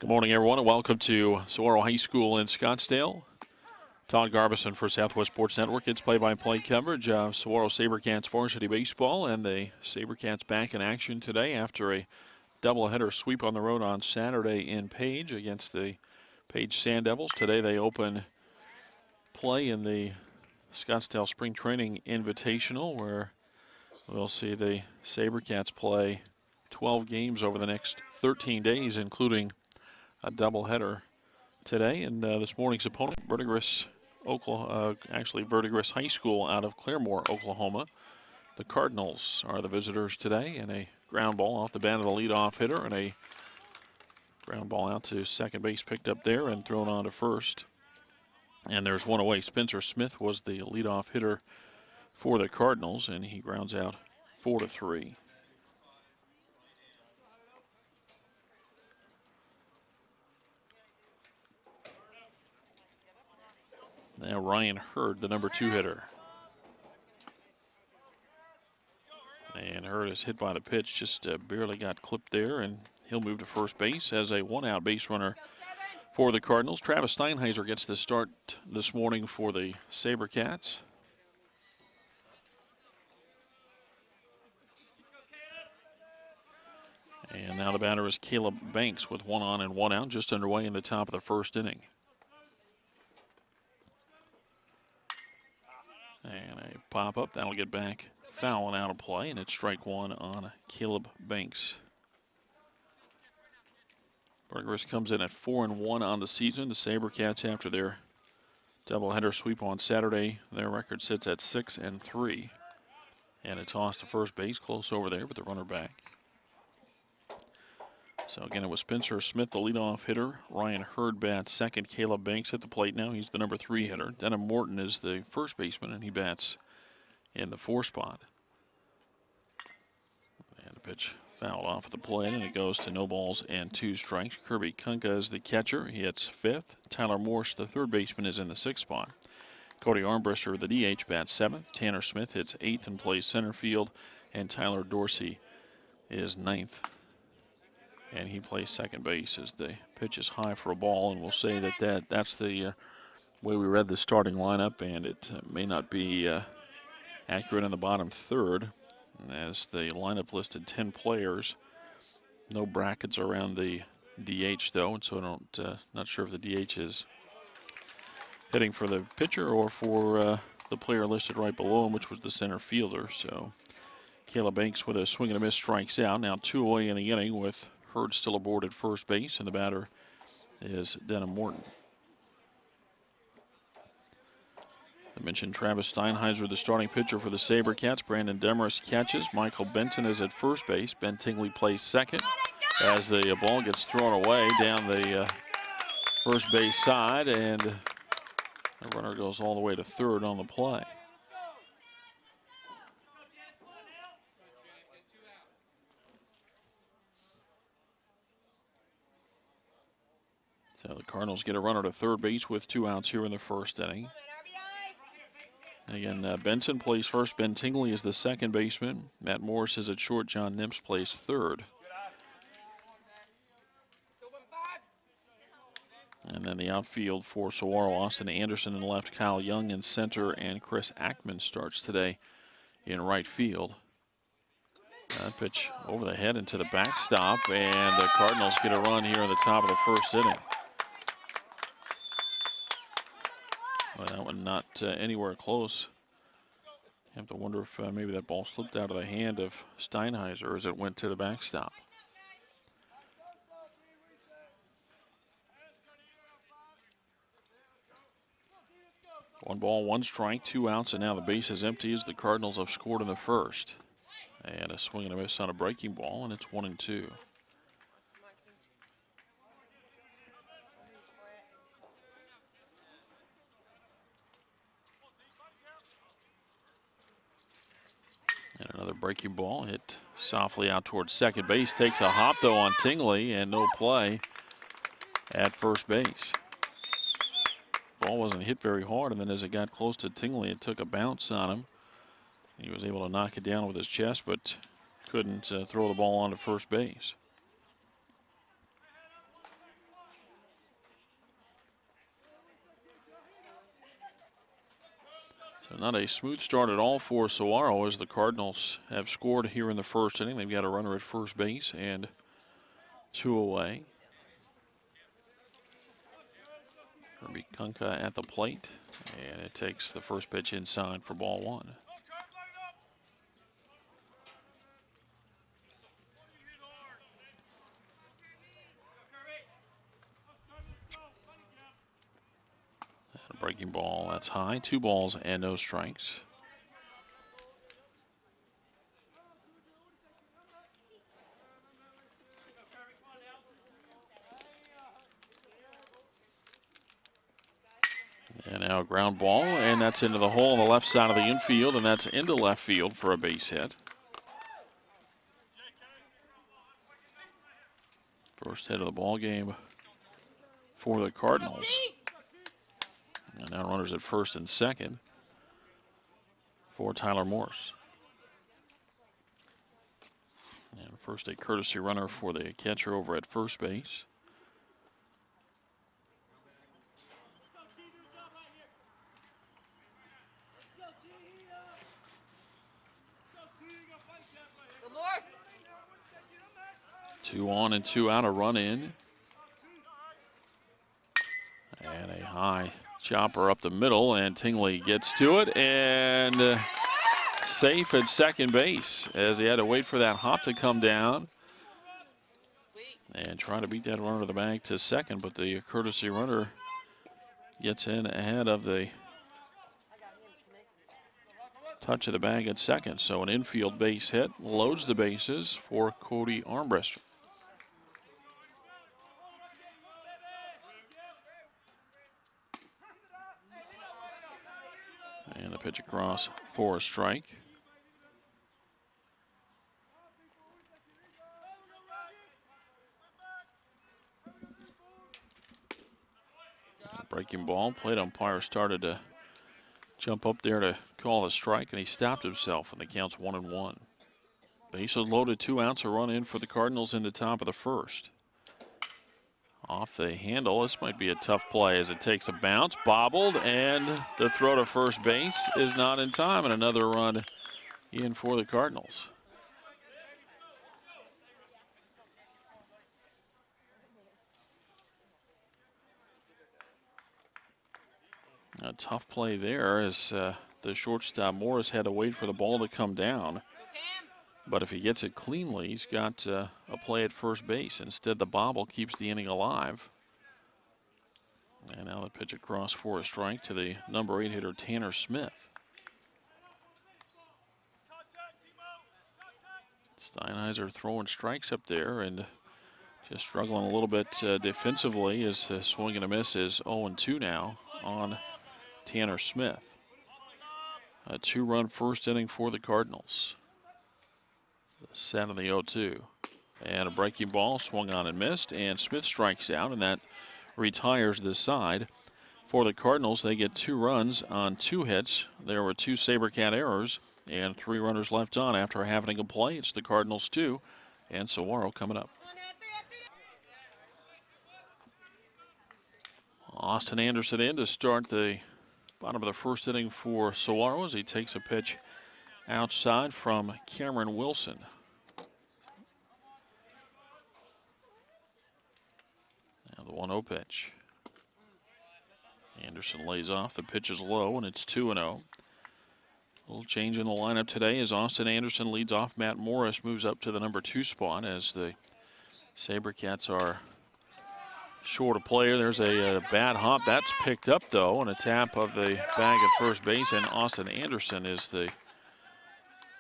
Good morning, everyone, and welcome to Saguaro High School in Scottsdale. Todd Garbison for Southwest Sports Network. It's play-by-play coverage of Saguaro Sabercats varsity baseball, and the Sabercats back in action today after a doubleheader sweep on the road on Saturday in Page against the Page Sand Devils. Today they open play in the Scottsdale Spring Training Invitational, where we'll see the Sabercats play 12 games over the next 13 days, including a doubleheader today. And this morning's opponent, Verdigris High School out of Claremont, Oklahoma. The Cardinals are the visitors today, and a ground ball off the bat of the leadoff hitter, and a ground ball out to second base picked up there and thrown on to first. And there's one away. Spencer Smith was the leadoff hitter for the Cardinals, and he grounds out 4-3. Now Ryan Hurd, the number 2 hitter. And Hurd is hit by the pitch, just barely got clipped there, and he'll move to first base as a one-out base runner for the Cardinals. Travis Steinheiser gets the start this morning for the Sabercats. And now the batter is Caleb Banks with 1 on and 1 out, just underway in the top of the first inning. And a pop-up, that'll get back foul and out of play, and it's strike 1 on Caleb Banks. Verdigris comes in at 4-1 on the season. The Sabercats, after their doubleheader sweep on Saturday, their record sits at 6-3. And a toss to first base, close over there, but the runner back. So again, it was Spencer Smith, the leadoff hitter. Ryan Hurd bats second. Caleb Banks at the plate now. He's the number 3 hitter. Denham Morton is the first baseman, and he bats in the 4 spot. And the pitch fouled off at the plate, and it goes to no balls and 2 strikes. Kirby Kunka is the catcher. He hits 5th. Tyler Morse, the third baseman, is in the 6th spot. Cody Armbruster, the DH, bats 7th. Tanner Smith hits 8th and plays center field. And Tyler Dorsey is 9th. And he plays second base as the pitch is high for a ball. And we'll say that's the way we read the starting lineup, and it may not be accurate in the bottom third, as the lineup listed 10 players. No brackets around the DH, though, and so not sure if the DH is hitting for the pitcher or for the player listed right below him, which was the center fielder. So Caleb Banks with a swing and a miss strikes out. Now 2 away in the inning with Hurd still aboard at first base, and the batter is Denham Morton. I mentioned Travis Steinheiser, the starting pitcher for the Sabercats. Brandon Demarest catches. Michael Benton is at first base. Ben Tingley plays second as the ball gets thrown away down the first base side, and the runner goes all the way to third on the play. So the Cardinals get a runner to third base with 2 outs here in the first inning. Again, Benson plays first. Ben Tingley is the second baseman. Matt Morris is at short. John Nimps plays third. And then the outfield for Saguaro, Austin Anderson in left, Kyle Young in center, and Chris Ackman starts today in right field. That pitch over the head into the backstop, and the Cardinals get a run here in the top of the first inning. Well, that one not anywhere close. You have to wonder if maybe that ball slipped out of the hand of Steinheiser as it went to the backstop. One ball, 1 strike, 2 outs, and now the base is empty as the Cardinals have scored in the first. And a swing and a miss on a breaking ball, and it's 1-2. And another breaking ball hit softly out towards second base. Takes a hop, though, on Tingley, and no play at first base. Ball wasn't hit very hard, and then as it got close to Tingley, it took a bounce on him. He was able to knock it down with his chest, but couldn't throw the ball onto first base. So not a smooth start at all for Saguaro as the Cardinals have scored here in the first inning. They've got a runner at first base and 2 away. Kirby Kunka at the plate, and it takes the first pitch inside for ball 1. And a breaking ball, that's high. 2 balls and no strikes. And now a ground ball, and that's into the hole on the left side of the infield, and that's into left field for a base hit. First hit of the ball game for the Cardinals. And now runners at first and second for Tyler Morse. And first a courtesy runner for the catcher over at first base. Two on and 2 out, a run in. And a high chopper up the middle, and Tingley gets to it, and safe at second base as he had to wait for that hop to come down and try to beat that runner to the bag to second, but the courtesy runner gets in ahead of the touch of the bag at second. So an infield base hit loads the bases for Cody Armbruster. And the pitch across for a strike. Breaking ball. Plate umpire started to jump up there to call a strike, and he stopped himself, and the count's 1-1. Bases loaded, 2 outs, a run in for the Cardinals in the top of the first. Off the handle, this might be a tough play as it takes a bounce, bobbled, and the throw to first base is not in time, and another run in for the Cardinals. A tough play there as the shortstop Morris had to wait for the ball to come down. But if he gets it cleanly, he's got a play at first base. Instead, the bobble keeps the inning alive. And now the pitch across for a strike to the number 8 hitter, Tanner Smith. Steinheiser throwing strikes up there and just struggling a little bit defensively as swing and a miss is 0-2 now on Tanner Smith. A 2-run first inning for the Cardinals. Set of the 0-2. And a breaking ball swung on and missed, and Smith strikes out, and that retires this side. For the Cardinals, they get 2 runs on 2 hits. There were 2 Sabercat errors and 3 runners left on after having a play. It's the Cardinals 2 and Saguaro coming up. Austin Anderson in to start the bottom of the first inning for Saguaro as he takes a pitch outside from Cameron Wilson. Now the 1-0 pitch. Anderson lays off. The pitch is low, and it's 2-0. A little change in the lineup today as Austin Anderson leads off. Matt Morris moves up to the number 2 spot as the Sabercats are short a player. There's a bad hop. That's picked up, though, and a tap of the bag at first base, and Austin Anderson is the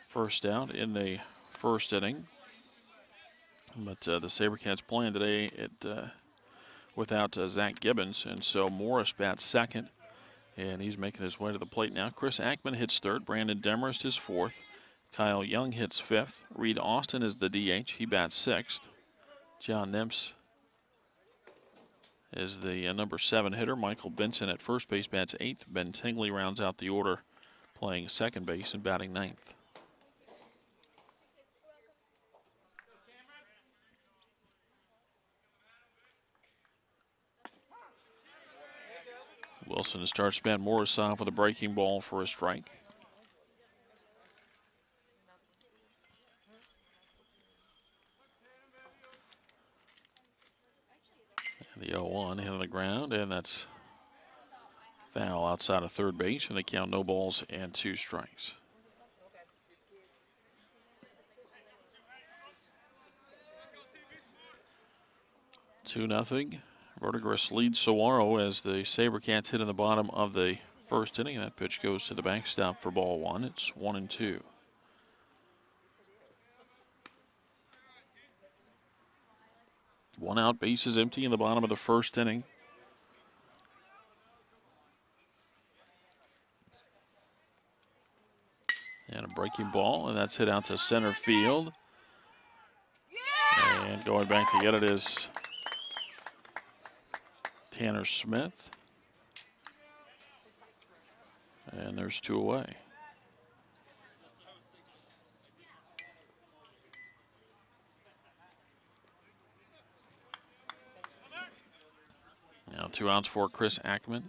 first out in the first inning. But the Sabercats playing today without Zach Gibbons, and so Morris bats second, and he's making his way to the plate now. Chris Ackman hits third. Brandon Demarest is fourth. Kyle Young hits fifth. Reed Austin is the DH. He bats sixth. John Nemps is the number 7 hitter. Michael Benson at first base bats 8th. Ben Tingley rounds out the order playing second base and batting 9th. Wilson to start spin. Morris off with a breaking ball for a strike. And the 0-1 hit on the ground, and that's foul outside of third base, and they count no balls and 2 strikes. 2-0. Verdigris leads Saguaro as the Sabercats hit in the bottom of the first inning. That pitch goes to the backstop for ball 1. It's 1-2. One out, bases empty in the bottom of the first inning. And a breaking ball, and that's hit out to center field. And going back to get it is Tanner Smith. And there's 2 away. Now 2 outs for Chris Ackman.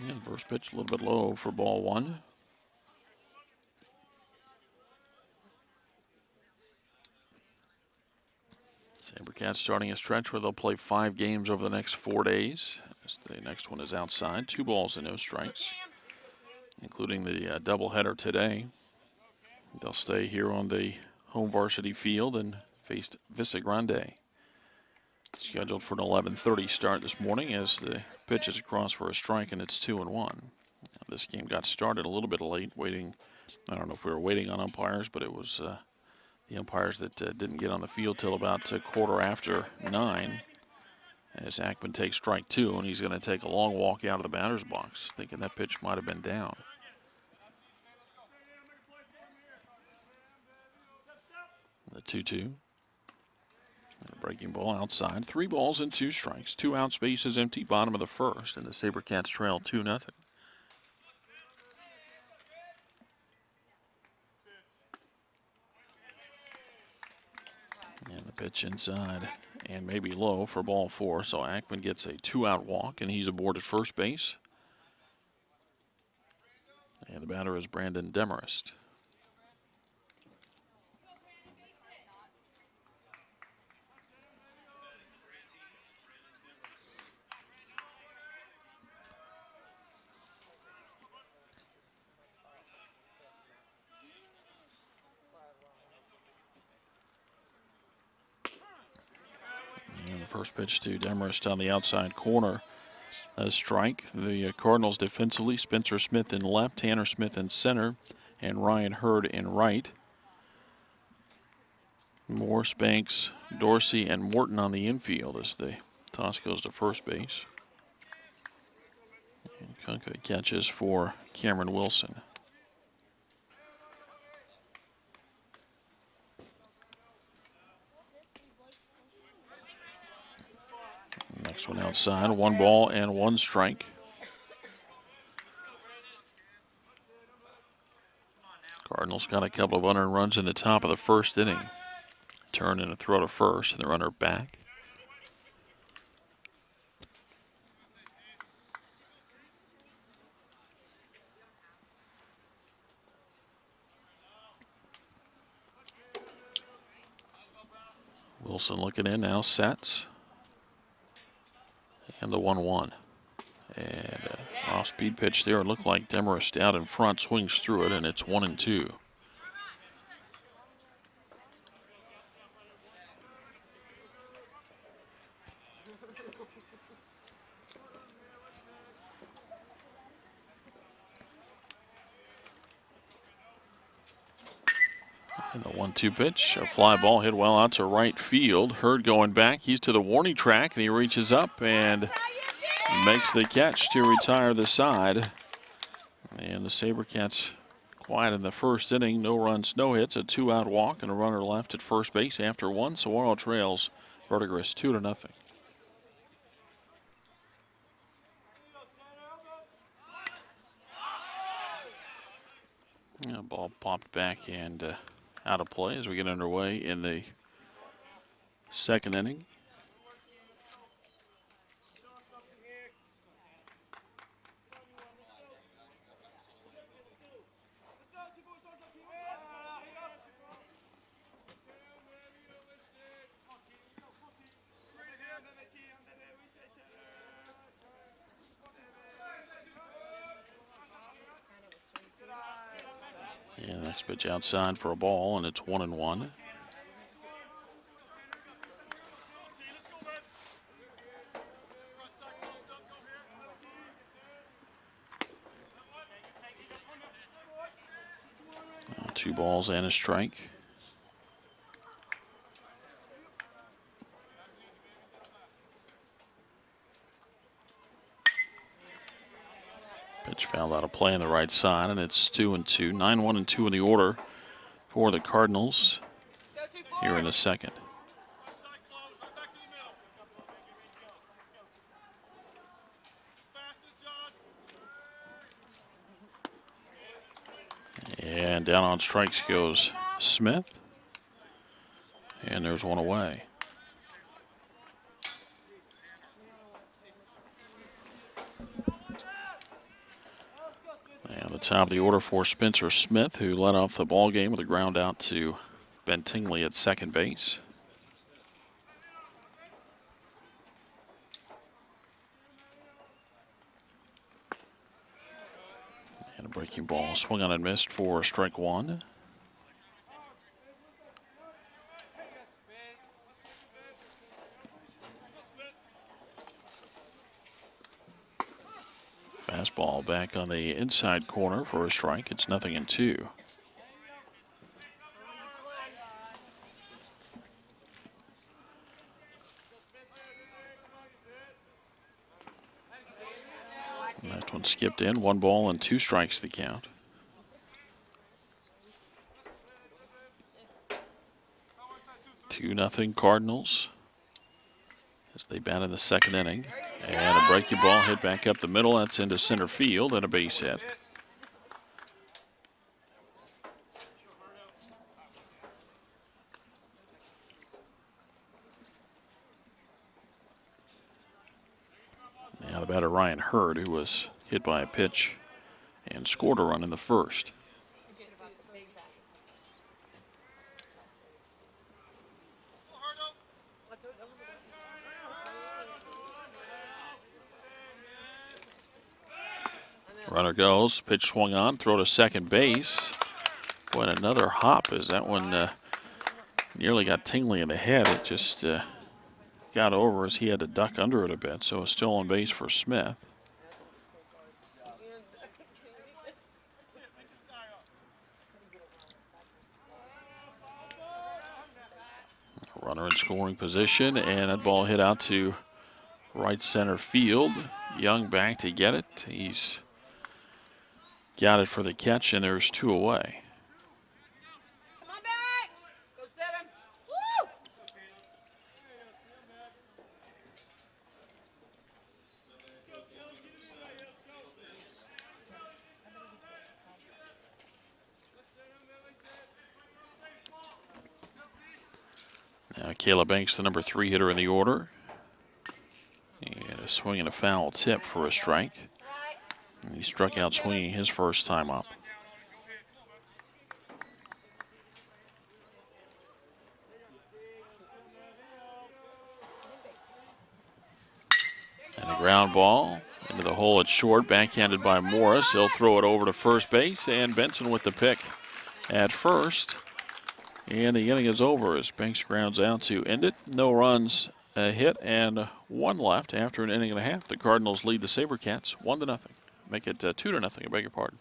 And first pitch a little bit low for ball 1. Sabercats starting a stretch where they'll play 5 games over the next 4 days. The next one is outside. 2 balls and no strikes, including the doubleheader today. They'll stay here on the home varsity field and face Vista Grande. Scheduled for an 11:30 start this morning as the pitch is across for a strike, and it's 2-1. This game got started a little bit late, waiting. I don't know if we were waiting on umpires, but it was the umpires that didn't get on the field till about 9:15. As Ackman takes strike 2, and he's going to take a long walk out of the batter's box, thinking that pitch might have been down. The 2-2. And a breaking ball outside. 3 balls and 2 strikes. 2 outs, bases empty, bottom of the first, and the Sabercats trail 2-0. And the pitch inside and maybe low for ball 4. So Ackman gets a 2-out walk, and he's aboard at first base. And the batter is Brandon Demarest. First pitch to Demarest on the outside corner. A strike. The Cardinals defensively, Spencer Smith in left, Tanner Smith in center, and Ryan Hurd in right. Morse, Banks, Dorsey, and Morton on the infield as the toss goes to first base. And Kunka catches for Cameron Wilson. Next one outside, 1 ball and 1 strike. Cardinals got a couple of unearned runs in the top of the first inning. Turn and a throw to first, and the runner back. Wilson looking in now, sets. And the 1-1. And off-speed pitch there. It looked like Demarest out in front, swings through it, and it's 1-2. And the 1-2 pitch, a fly ball hit well out to right field. Hurd going back. He's to the warning track, and he reaches up and makes the catch to retire the side. And the Sabercats quiet in the first inning. No runs, no hits, a 2-out walk, and a runner left at first base after 1. Saguaro trails Verdigris 2-0. Yeah, ball popped back and out of play as we get underway in the second inning. And next pitch outside for a ball, and it's 1-1. Two balls and a strike. Pitch fouled out of play on the right side, and it's 2-2. 9-1-2 in the order for the Cardinals here in the second. And down on strikes goes Smith. And there's one away. And the top of the order for Spencer Smith, who led off the ball game with a ground out to Ben Tingley at second base. And a breaking ball swung on and missed for strike one. Fastball back on the inside corner for a strike. It's 0-2. That one skipped in. 1 ball and 2 strikes the count. Two nothing Cardinals as they bat in the second inning. And a breaking ball hit back up the middle. That's into center field and a base hit. Now the batter Ryan Hurd, who was hit by a pitch and scored a run in the first. Runner goes, pitch swung on, throw to second base. Boy, and another hop as that one nearly got Tingley in the head. It just got over as he had to duck under it a bit, so it's still on base for Smith. Runner in scoring position, and that ball hit out to right center field. Young back to get it. He's got it for the catch, and there's 2 away. Come on back. Go 7. Woo! Now Caleb Banks, the number 3 hitter in the order. And a swing and a foul tip for a strike. He struck out swinging his first time up. And a ground ball into the hole at short, backhanded by Morris. He'll throw it over to first base, and Benson with the pick at first. And the inning is over as Banks grounds out to end it. No runs hit and 1 left after an inning and a half. The Cardinals lead the Sabercats 1-0. Make it 2-0, I beg your pardon.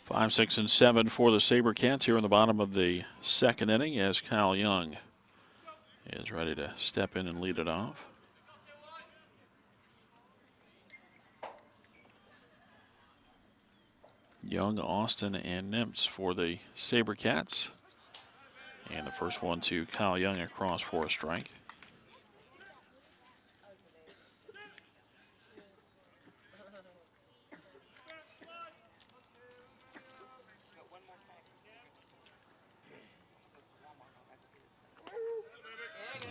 Five, 6, and 7 for the Sabercats here in the bottom of the second inning as Kyle Young is ready to step in and lead it off. Young, Austin, and Nimtz for the Sabercats. And the first one to Kyle Young across for a strike.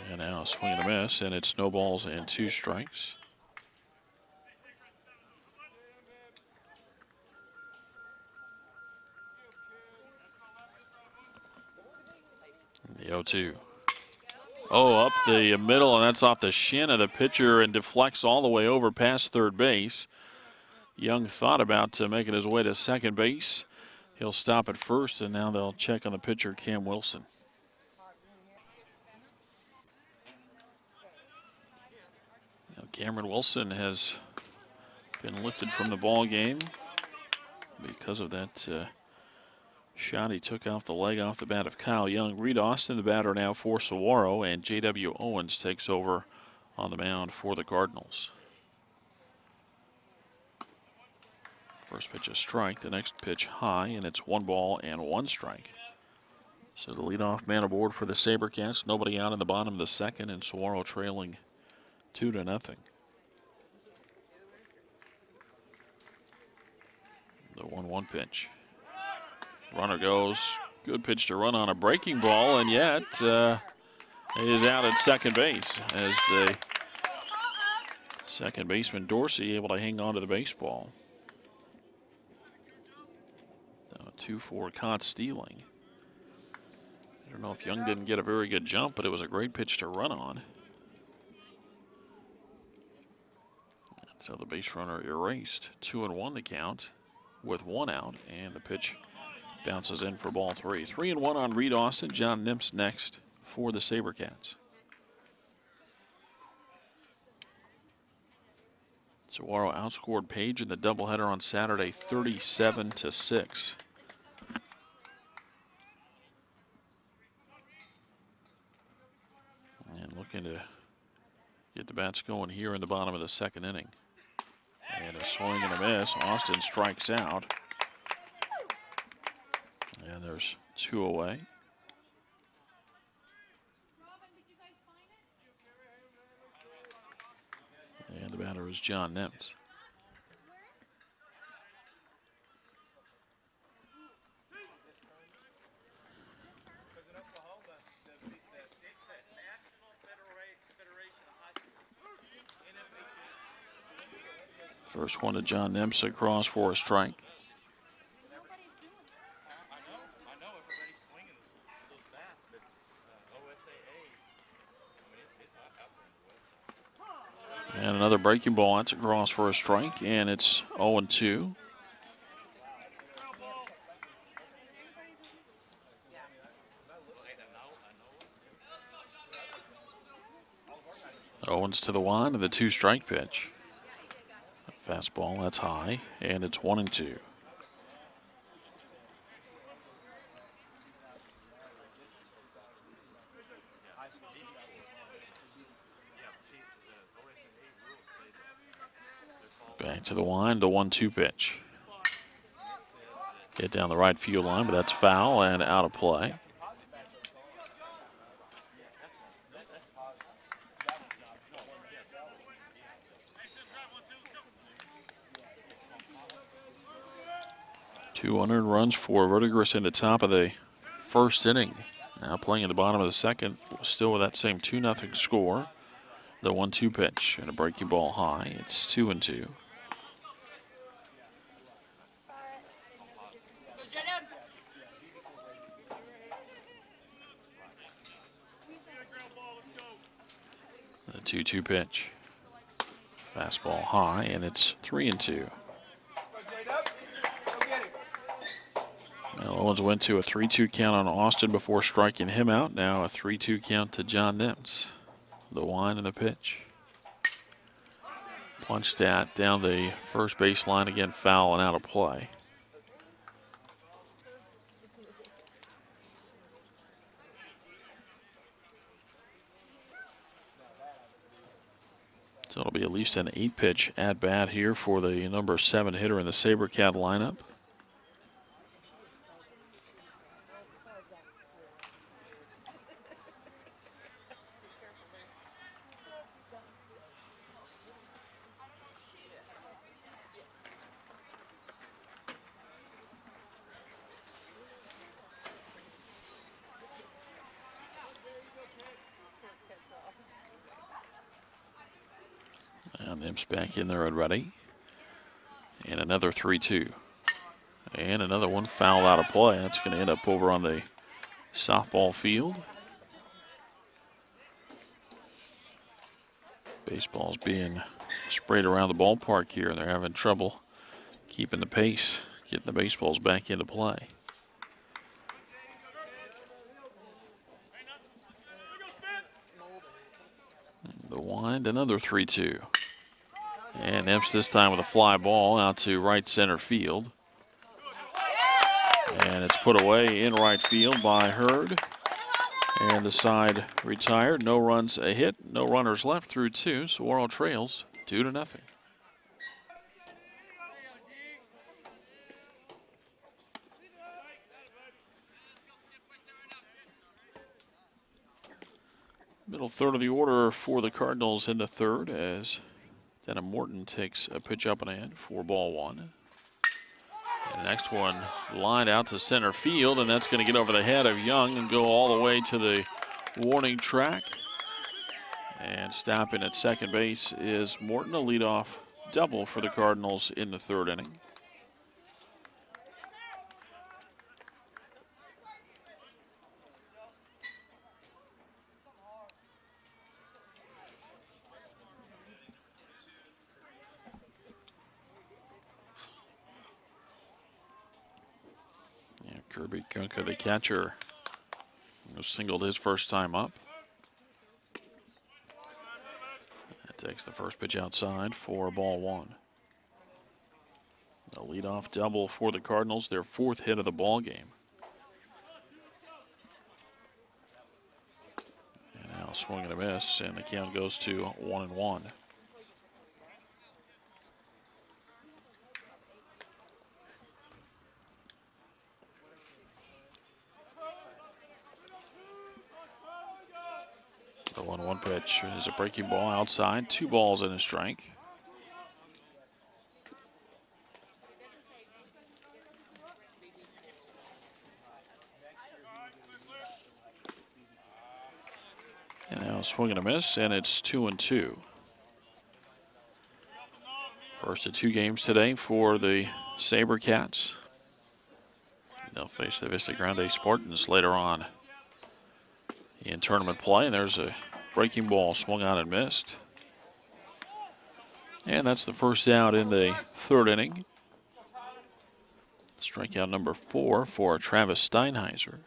And now a swing and a miss, and it's no balls and 2 strikes. And the 0-2. Oh, up the middle, and that's off the shin of the pitcher and deflects all the way over past third base. Young thought about making his way to second base. He'll stop at first, and now they'll check on the pitcher, Cam Wilson. Now, Cameron Wilson has been lifted from the ball game because of that shot he took off the leg off the bat of Kyle Young. Reed Austin, the batter now for Saguaro, and J.W. Owens takes over on the mound for the Cardinals. First pitch a strike, the next pitch high, and it's 1 ball and 1 strike. So the leadoff man aboard for the Sabercats. Nobody out in the bottom of the second, and Saguaro trailing 2-0. The 1-1 pitch. Runner goes. Good pitch to run on a breaking ball, and yet is out at second base as the second baseman Dorsey able to hang on to the baseball. 2-4 caught stealing. I don't know if Young didn't get a very good jump, but it was a great pitch to run on. And so the base runner erased. 2-1 to count with 1 out, and the pitch bounces in for ball 3. 3-1 on Reed Austin. John Nimps next for the Sabercats. Saguaro outscored Page in the doubleheader on Saturday 37-6. And looking to get the bats going here in the bottom of the second inning. And a swing and a miss. Austin strikes out. And there's 2 away. And the batter is John Nimps. First one to John Nimps across for a strike. And another breaking ball. That's across for a strike, and it's 0-2. Owens to the line of the 2-strike pitch. Fastball, that's high, and it's 1-2. Back to the line, the 1-2 pitch. Hit down the right field line, but that's foul and out of play. Two unearned runs for Verdigris in the top of the first inning. Now playing in the bottom of the second, still with that same 2-0 score. The 1-2 pitch and a breaking ball high. It's 2-2. The 2-2 pitch. Fastball high, and it's 3-2. Well, Owens went to a 3-2 count on Austin before striking him out. Now a 3-2 count to John Nimps. The wind and the pitch. Punched at down the first base line again, foul and out of play. So it'll be at least an 8-pitch at bat here for the number 7 hitter in the Sabercat lineup. Imps back in there and ready. And another 3-2. And another one fouled out of play. That's going to end up over on the softball field. Baseball's being sprayed around the ballpark here, and they're having trouble keeping the pace, getting the baseballs back into play. The wind, another 3-2. And Imps this time with a fly ball out to right center field. And it's put away in right field by Hurd. And the side retired. No runs a hit, no runners left through 2. Saguaro trails 2-0. Middle third of the order for the Cardinals in the third as Denham Morton takes a pitch up and in for ball 1. And the next one lined out to center field, and that's going to get over the head of Young and go all the way to the warning track. And stopping at second base is Morton, a leadoff double for the Cardinals in the third inning. Kirby Kunka, the catcher, singled his first time up. That takes the first pitch outside for ball 1. A leadoff double for the Cardinals, their 4th hit of the ball game. And now swing and a miss, and the count goes to 1-1. The 1-1 pitch is a breaking ball outside. 2 balls and a strike. And now swing and a miss, and it's 2-2. First of 2 games today for the Sabercats. They'll face the Vista Grande Spartans later on in tournament play. And there's a breaking ball swung on and missed. And that's the first out in the third inning. Strikeout number 4 for Travis Steinheiser.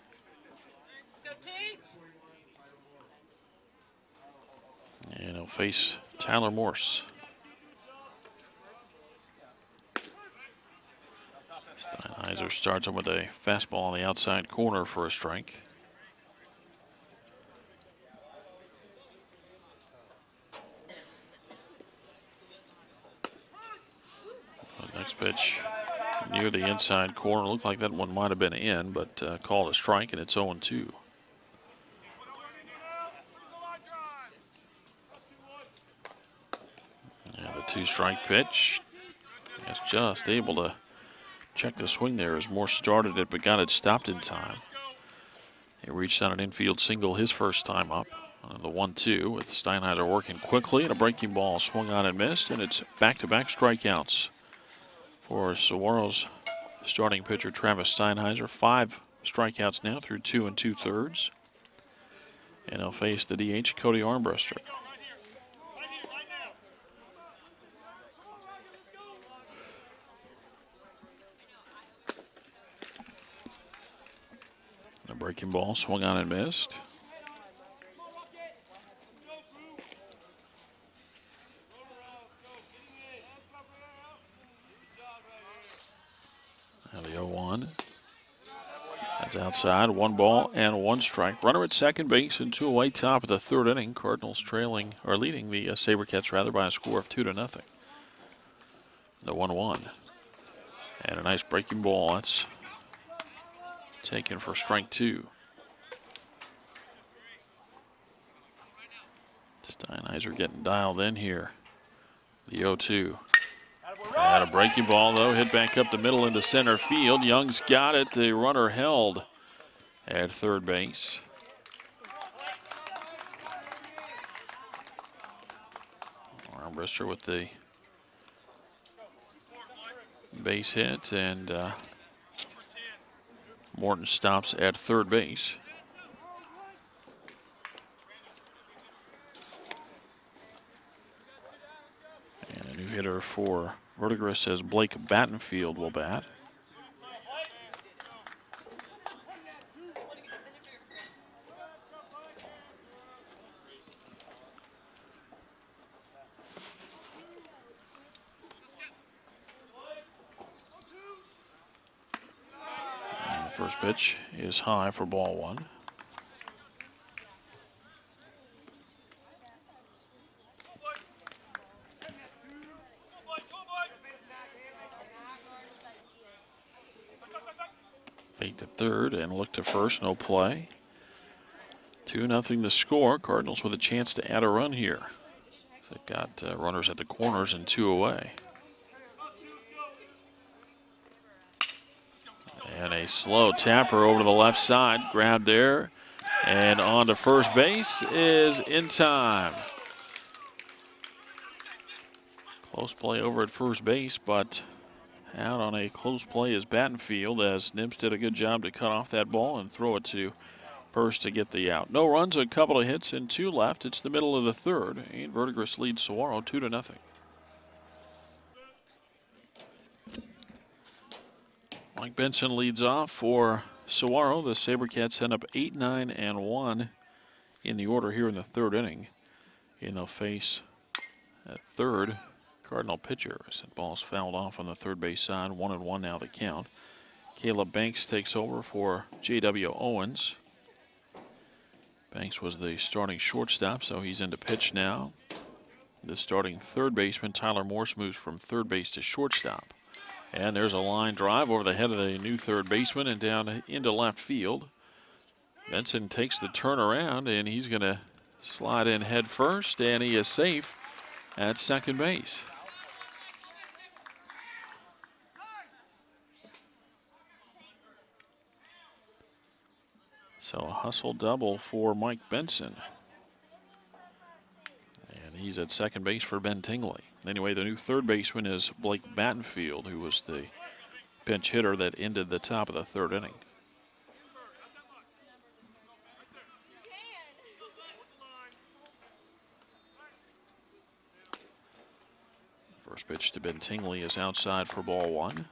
And he'll face Tyler Morse. Steinheiser starts him with a fastball on the outside corner for a strike. Next pitch near the inside corner. Looked like that one might have been in, but called a strike, and it's 0-2. And the 2-strike pitch. That's just able to check the swing there as Morse started it, but got it stopped in time. He reached on an infield single his first time up. The 1-2 with Steinheiser working quickly, and a breaking ball swung on and missed, and it's back-to-back strikeouts for Saguaro's starting pitcher Travis Steinheiser. 5 strikeouts now through 2 2/3. And he'll face the DH Cody Armbruster. A breaking ball swung on and missed. Now the 0-1. That's outside. 1 ball and 1 strike. Runner at second base and 2 away, top of the third inning. Cardinals trailing, or leading the Sabercats rather, by a score of 2-0. The 1-1. And a nice breaking ball. That's taken for strike 2. Steinheiser getting dialed in here. The 0-2. And a breaking ball, though, hit back up the middle into center field. Young's got it. The runner held at third base. Armbruster with the base hit, and Morton stops at third base. And a new hitter for Verdigris as Blake Battenfield will bat. And the first pitch is high for ball one. Fake to third and look to first, no play. 2-0 the score. Cardinals with a chance to add a run here. They've got runners at the corners and 2 away. And a slow tapper over to the left side. Grabbed there and on to first base is in time. Close play over at first base, but out on a close play is Battenfield, as Nims did a good job to cut off that ball and throw it to first to get the out. No runs, a couple of hits, and 2 left. It's the middle of the third, and Verdigris leads Saguaro 2-0. Mike Benson leads off for Saguaro. The Sabercats end up 8-9-1 in the order here in the third inning. And they'll face at third Cardinal pitcher. That ball's fouled off on the third base side. 1-1 now the count. Caleb Banks takes over for J.W. Owens. Banks was the starting shortstop, so he's into pitch now. The starting third baseman, Tyler Morse, moves from third base to shortstop. And there's a line drive over the head of the new third baseman and down into left field. Benson takes the turnaround, and he's going to slide in head first, and he is safe at second base. So a hustle double for Mike Benson. And he's at second base for Ben Tingley. Anyway, the new third baseman is Blake Battenfield, who was the pinch hitter that ended the top of the third inning. First pitch to Ben Tingley is outside for ball one.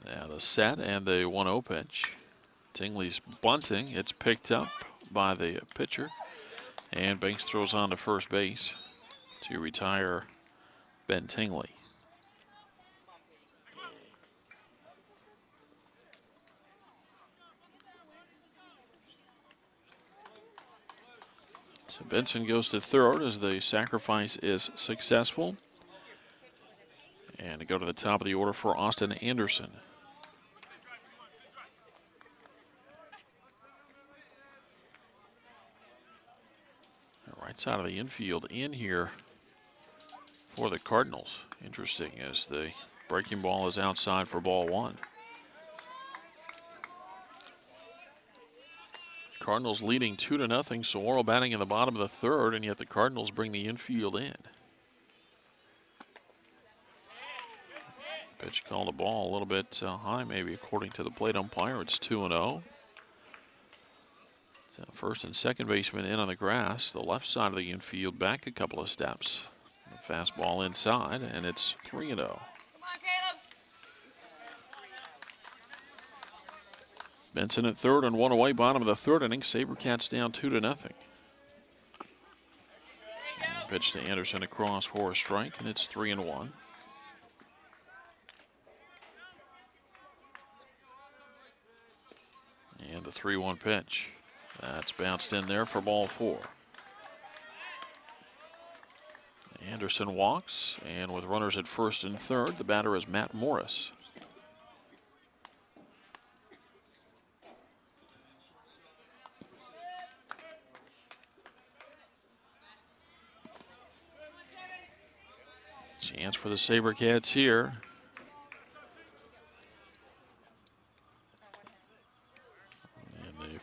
Now the set and the 1-0 pitch. Tingley's bunting. It's picked up by the pitcher. And Banks throws on to first base to retire Ben Tingley. So Benson goes to third as the sacrifice is successful. And to go to the top of the order for Austin Anderson. Right side of the infield in here for the Cardinals. Interesting, as the breaking ball is outside for ball one. Cardinals leading 2-0. Saguaro batting in the bottom of the third, and yet the Cardinals bring the infield in. Pitch called a ball a little bit high, maybe, according to the plate umpire. It's 2-0. First and second baseman in on the grass. The left side of the infield back a couple of steps. The fastball inside, and it's 3-0. Come on, Caleb. Benson at third and 1 away, bottom of the third inning. Sabercats down 2-0. Pitch to Anderson across for a strike, and it's 3-1. And the 3-1 pitch. That's bounced in there for ball four. Anderson walks, and with runners at first and third, the batter is Matt Morris. Chance for the Sabercats here.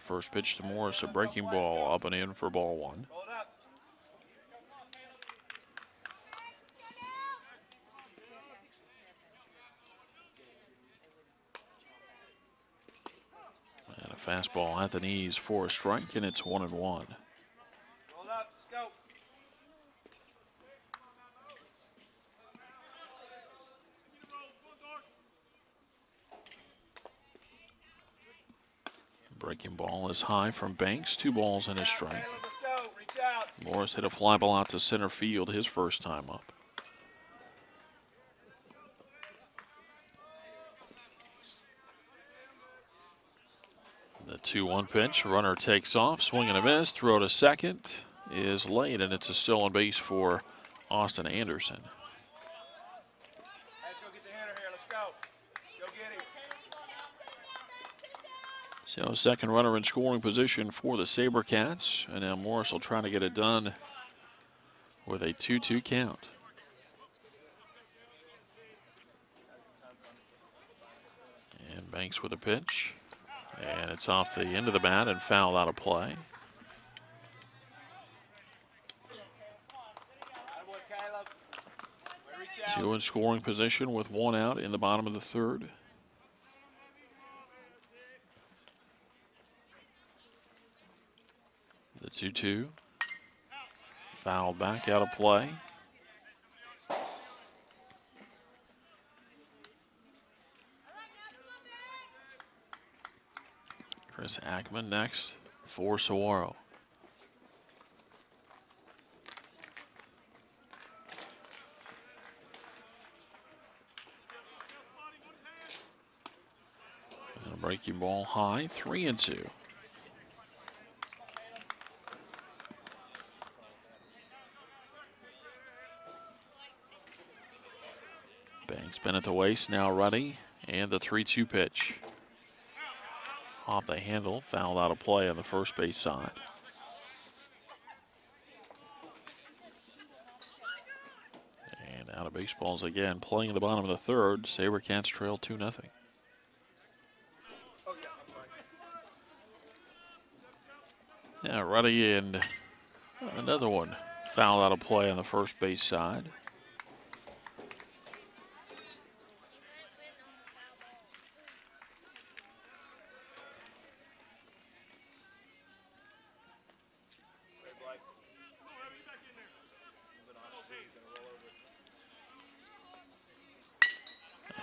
First pitch to Morris, a breaking ball up and in for ball one. And a fastball at the knees for a strike, and it's 1-1. Hold up, let's go. Breaking ball is high from Banks. 2 balls and a strike. Let's go. Reach out. Morris hit a fly ball out to center field his first time up. The 2-1 pitch. Runner takes off. Swing and a miss. Throw to second is late, and it's a stolen base for Austin Anderson. Let's go get the hitter here. Let's go. Go get him. So second runner in scoring position for the Sabercats, and now Morris will try to get it done with a 2-2 count. And Banks with a pitch, and it's off the end of the bat and fouled out of play. Two in scoring position with 1 out in the bottom of the third. The 2-2. Fouled back out of play. Chris Ackman next for Saguaro. And a breaking ball high, 3-2. Banks been at the waist, now ready, and the 3-2 pitch. Off the handle, fouled out of play on the first base side. And out of baseballs again, playing in the bottom of the third. Sabercats trail 2-0. Yeah, ready, and another one fouled out of play on the first base side.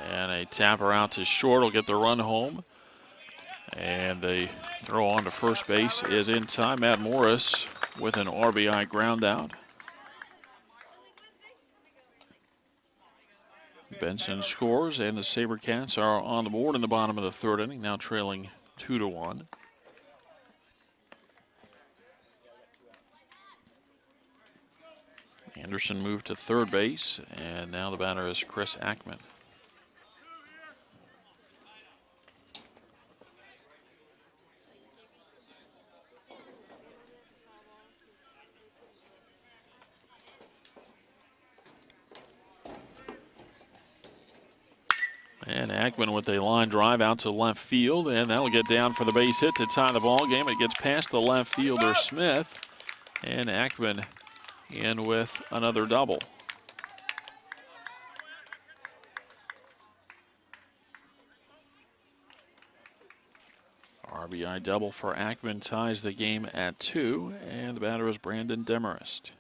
And a tapper out to short will get the run home. And the throw on to first base is in time. Matt Morris with an RBI ground out. Benson scores, and the Sabercats are on the board in the bottom of the third inning, now trailing 2-1. Anderson moved to third base, and now the batter is Chris Ackman. And Ackman with a line drive out to left field, and that'll get down for the base hit to tie the ball game. It gets past the left fielder Smith, and Ackman in with another double. RBI double for Ackman ties the game at 2, and the batter is Brandon Demarest.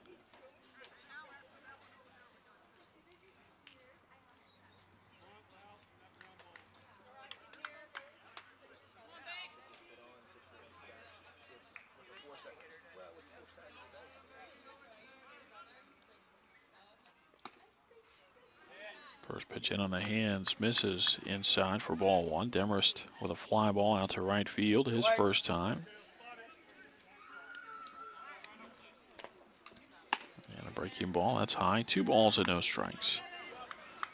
First pitch in on the hands, misses inside for ball 1. Demarest with a fly ball out to right field, his first time. And a breaking ball, that's high. 2 balls and no strikes.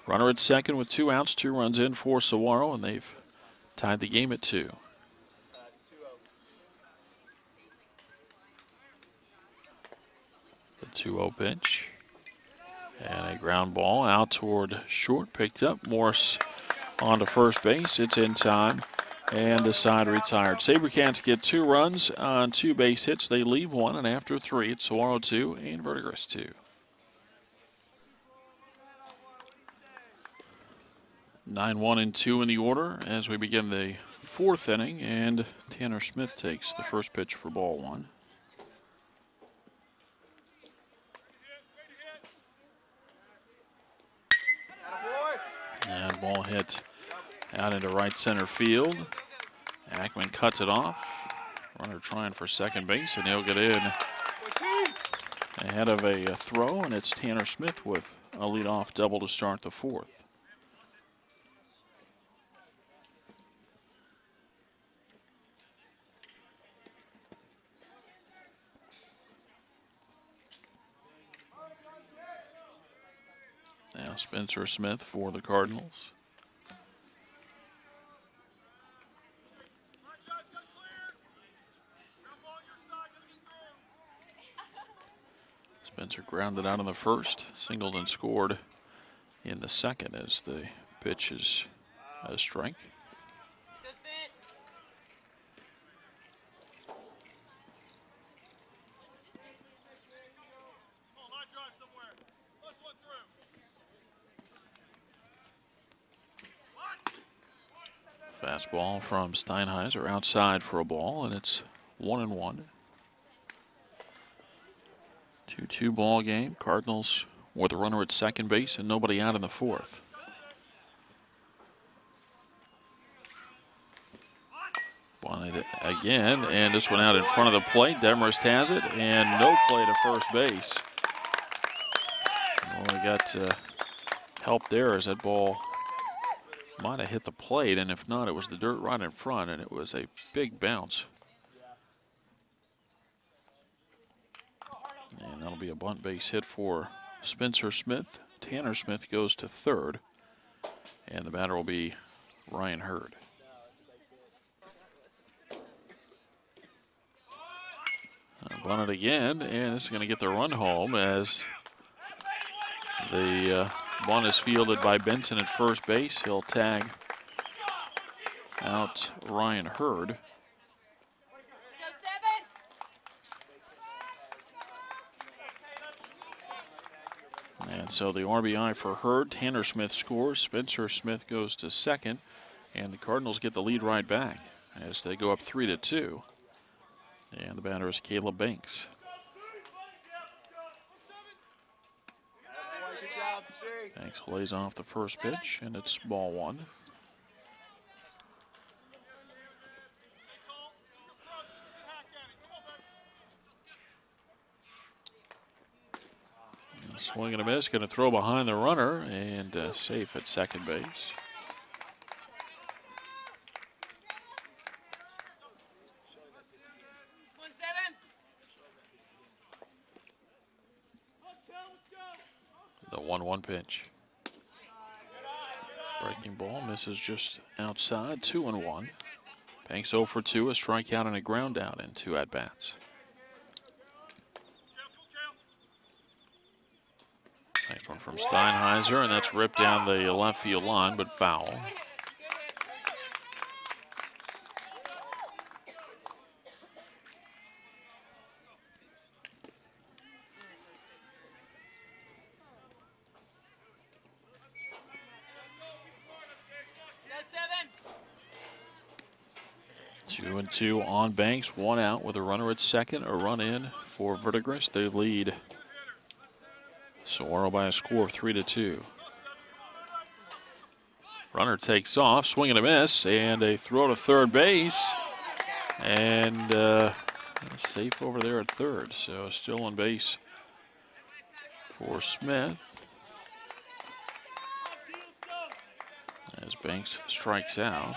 Runner at second with 2 outs, 2 runs in for Saguaro, and they've tied the game at 2. The 2-0 pitch. And a ground ball out toward short, picked up. Morris on to first base. It's in time. And the side retired. Sabercats get 2 runs on 2 base hits. They leave 1, and after 3, it's Saguaro 2 and Verdigris 2. 9-1 and 2 in the order as we begin the 4th inning, and Tanner Smith takes the first pitch for ball 1. And ball hit out into right center field. Ackman cuts it off. Runner trying for second base, and he'll get in ahead of a throw, and it's Tanner Smith with a leadoff double to start the 4th. Now Spencer Smith for the Cardinals. Spencer grounded out in the first, singled and scored in the second as the pitch is a strike. Fastball from Steinheiser outside for a ball, and it's 1-1. 2-2 ball game. Cardinals with a runner at second base and nobody out in the 4th. Bunted again, and this one out in front of the plate. Demarest has it, and no play to first base. Well, we got help there as that ball might have hit the plate, and if not, it was the dirt right in front, and it was a big bounce. And that'll be a bunt base hit for Spencer Smith. Tanner Smith goes to third, and the batter will be Ryan Hurd. Bunted again, and this is going to get the run home as the bunt is fielded by Benson at first base. He'll tag out Ryan Hurd. And so the RBI for Hurd. Tanner Smith scores. Spencer Smith goes to second, and the Cardinals get the lead right back as they go up 3-2. And the batter is Caleb Banks. Banks lays off the first pitch, and it's ball 1. Swing and a miss, going to throw behind the runner, and safe at second base. The 1-1 pitch. Breaking ball misses just outside, 2-1. Banks 0 for 2, a strikeout and a ground out in 2 at-bats. Next one from Steinheiser, and that's ripped down the left field line, but foul. Two and two on Banks, 1 out with a runner at second, a run in for Verdigris. They lead Saguaro by a score of 3-2. Runner takes off, swing and a miss, and a throw to third base. And safe over there at third, so still on base for Smith. As Banks strikes out.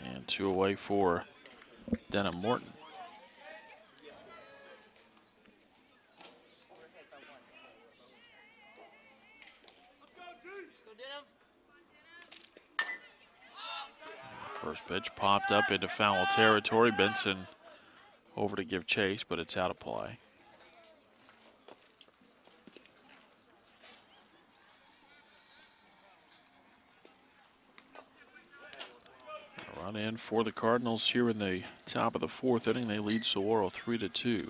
And 2 away for Denham Morton. First pitch popped up into foul territory. Benson over to give chase, but it's out of play. Run in for the Cardinals here in the top of the fourth inning. They lead Saguaro 3-2.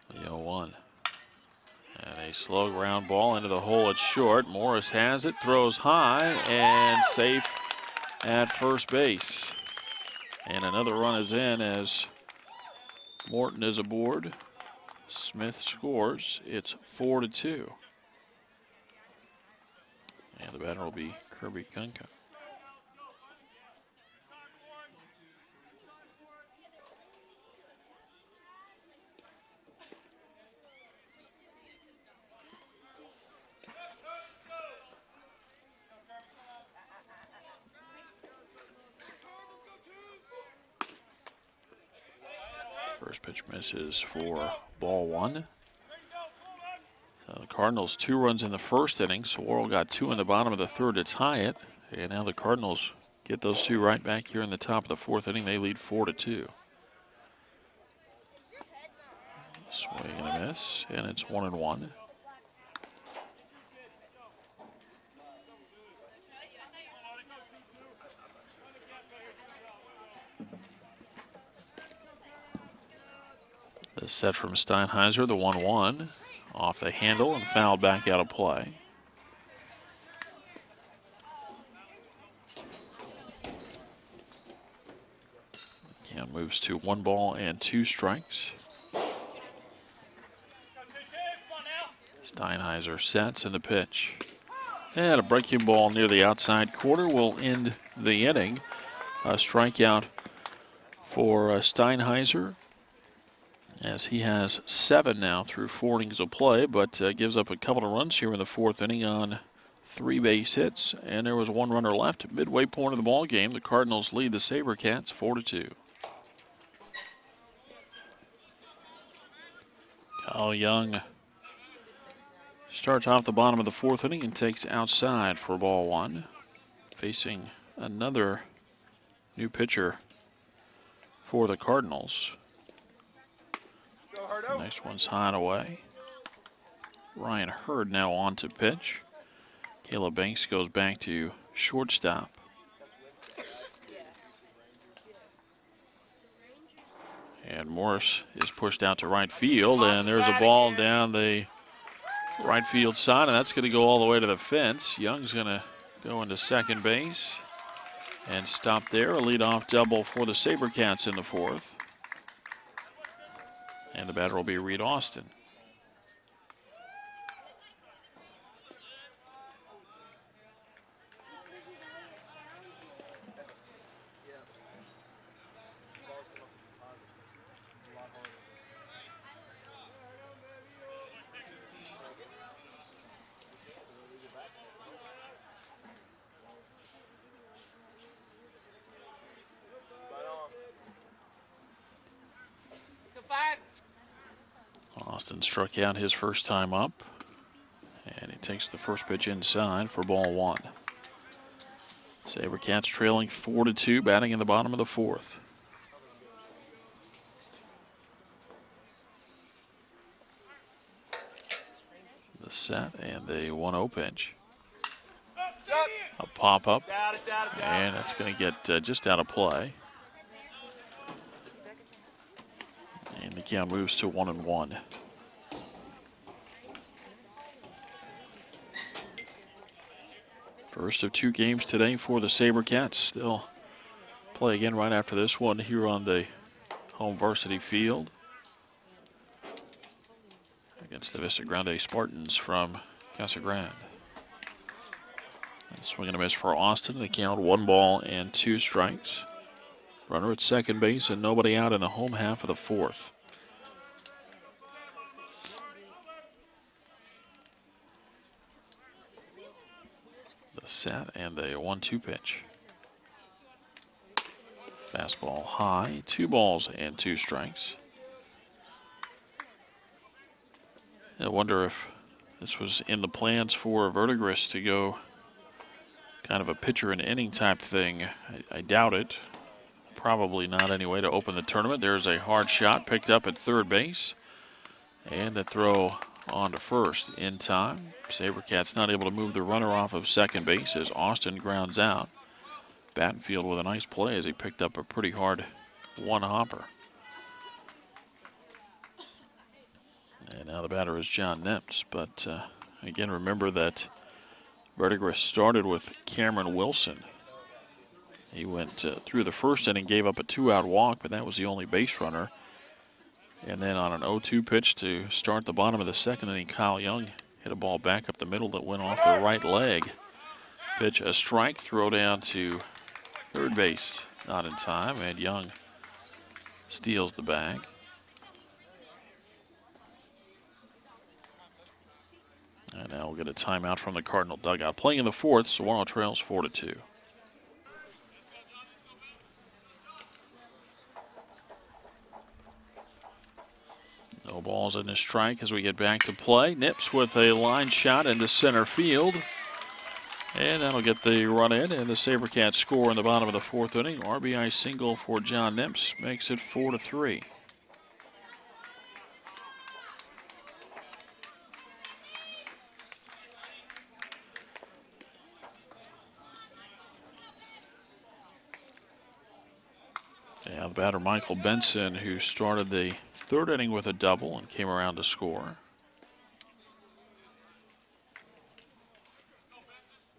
The 0-1. And a slow ground ball into the hole. It's short. Morris has it, throws high, and safe at first base. And another run is in as Morton is aboard. Smith scores. It's 4-2. And the batter will be Kirby Kunka. First pitch misses for ball one. So the Cardinals 2 runs in the first inning. Saguaro got 2 in the bottom of the third to tie it. And now the Cardinals get those 2 right back here in the top of the fourth inning. They lead 4-2. Swing and a miss, and it's 1-1. The set from Steinheiser, the 1-1, off the handle and fouled back out of play. Count moves to 1 ball and 2 strikes. Steinheiser sets in the pitch. And a breaking ball near the outside corner will end the inning. A strikeout for Steinheiser, as he has 7 now through 4 innings of play, but gives up a couple of runs here in the fourth inning on 3 base hits, and there was 1 runner left. Midway point of the ball game, the Cardinals lead the Sabercats 4-2. Kyle Young starts off the bottom of the fourth inning and takes outside for ball 1, facing another new pitcher for the Cardinals. Next one's high and away. Ryan Hurd now on to pitch. Caleb Banks goes back to shortstop. And Morris is pushed out to right field, and there's a ball down the right field side, and that's going to go all the way to the fence. Young's going to go into second base and stop there. A leadoff double for the Sabercats in the fourth. And the batter will be Reed Austin. Austin struck out his first time up, and he takes the first pitch inside for ball 1. Sabercats trailing 4-2, batting in the bottom of the fourth. The set and the 1-0 pitch. A pop-up, and it's going to get just out of play. And the count moves to 1-1. First of 2 games today for the Sabercats. They'll play again right after this one here on the home varsity field against the Vista Grande Spartans from Casa Grande. And swing and a miss for Austin. The count 1 ball and 2 strikes. Runner at second base and nobody out in the home half of the fourth. The set and the 1-2 pitch. Fastball high, 2 balls and 2 strikes. I wonder if this was in the plans for Verdigris to go kind of a pitcher and inning type thing. I doubt it. Probably not anyway to open the tournament. There's a hard shot picked up at third base. And the throw on to first in time. Sabercats not able to move the runner off of second base as Austin grounds out. Battenfield with a nice play as he picked up a pretty hard one-hopper. And now the batter is John Nips. But again, remember that Verdigris started with Cameron Wilson. He went through the first inning, gave up a 2-out walk, but that was the only base runner. And then on an 0-2 pitch to start the bottom of the second inning, Kyle Young hit a ball back up the middle that went off the right leg. Pitch a strike, throw down to third base, not in time, and Young steals the bag. And now we'll get a timeout from the Cardinal dugout. Playing in the fourth, Saguaro trails 4-2. No balls in the strike as we get back to play. Nips with a line shot into center field. And that'll get the run in, and the Sabercats score in the bottom of the fourth inning. RBI single for John Nips makes it 4-3. Yeah, the batter Michael Benson, who started the third inning with a double and came around to score.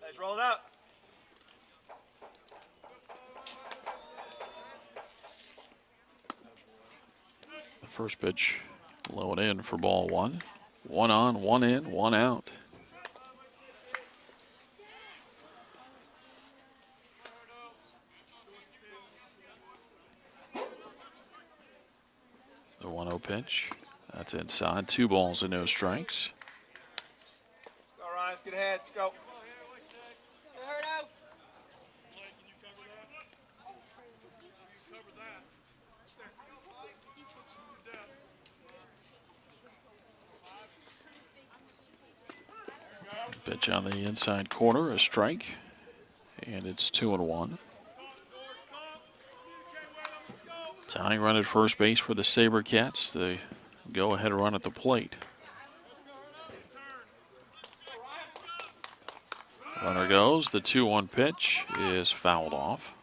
Let's roll it up. The first pitch low and in for ball one. 1 on, 1 in, 1 out. The 1-0 pitch. That's inside. 2 balls and no strikes. All right, let's get ahead. Let's go. Pitch on the inside corner, a strike, and it's 2-1. Tying run at first base for the Sabercats. The go-ahead run at the plate. Runner goes. The 2-1 pitch is fouled off.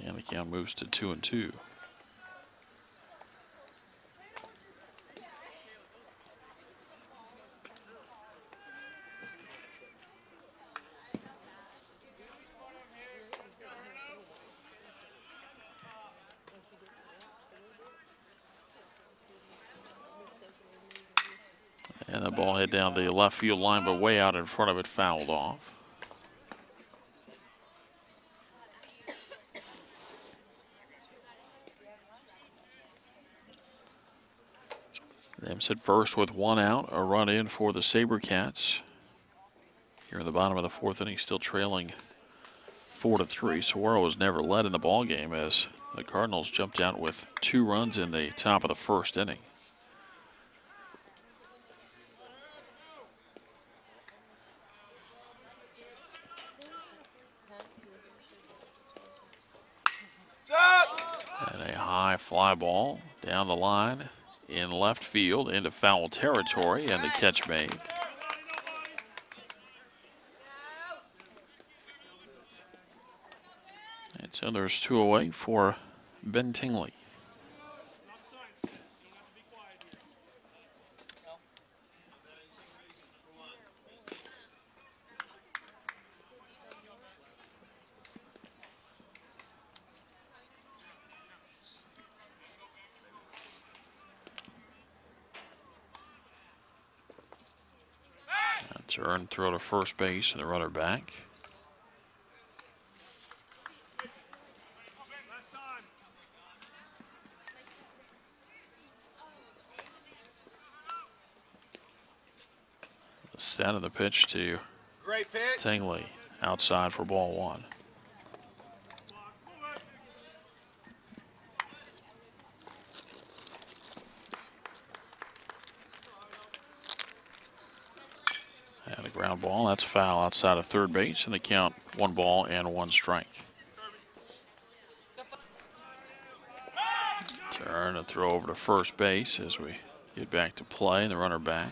And the count moves to 2-2. And the ball hit down the left field line, but way out in front of it, fouled off. Nips at first with 1 out, a run in for the Sabercats. Here in the bottom of the fourth inning, still trailing 4-3. Saguaro was never led in the ball game as the Cardinals jumped out with 2 runs in the top of the first inning. And a high fly ball down the line in left field into foul territory, and the catch made. And so there's 2 away for Ben Tingley. Turn, throw to first base, and the runner back. The set of the pitch to Great pitch. Tingley, outside for ball 1. And a ground ball, that's foul outside of third base, and the count 1 ball and 1 strike. Turn and throw over to first base as we get back to play, and the runner back.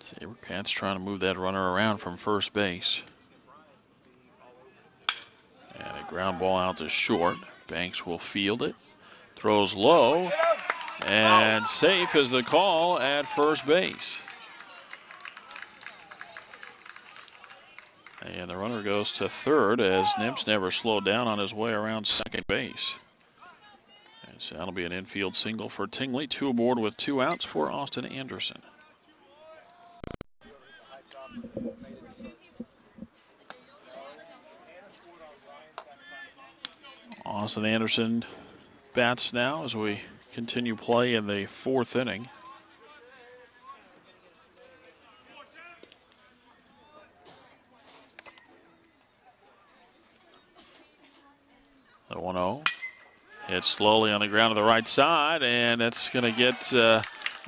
Sabercats trying to move that runner around from first base. And a ground ball out to short. Banks will field it. Throws low. And safe is the call at first base. And the runner goes to third as Nimps never slowed down on his way around second base. And so that'll be an infield single for Tingley. 2 aboard with 2 outs for Austin Anderson. Austin Anderson bats now as we continue play in the 4th inning. The 1-0 hits slowly on the ground to the right side, and it's going to get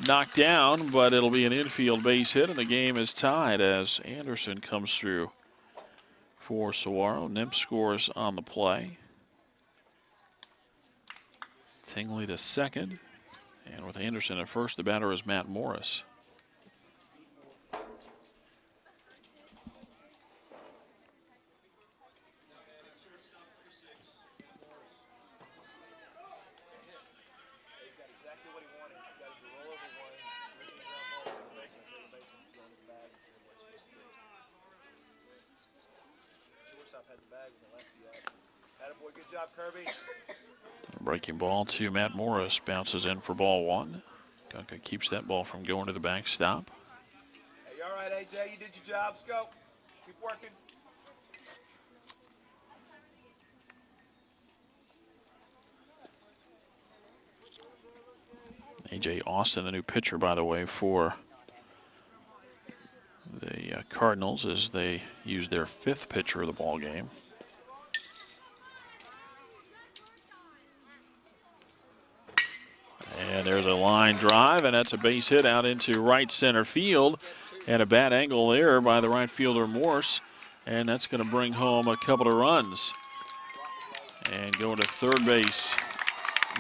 knocked down, but it'll be an infield base hit, and the game is tied as Anderson comes through for Saguaro. Nimps scores on the play. Tingley to second, and with Anderson at first, the batter is Matt Morris. Good job, Kirby. Breaking ball to Matt Morris, bounces in for ball 1. Gunka keeps that ball from going to the backstop. Hey, you all right, AJ? You did your job. Let's go. Keep working. AJ Austin, the new pitcher, by the way, for the Cardinals, as they use their 5th pitcher of the ball game. And there's a line drive, and that's a base hit out into right center field. And a bad angle there by the right fielder Morse. And that's going to bring home a couple of runs. And going to third base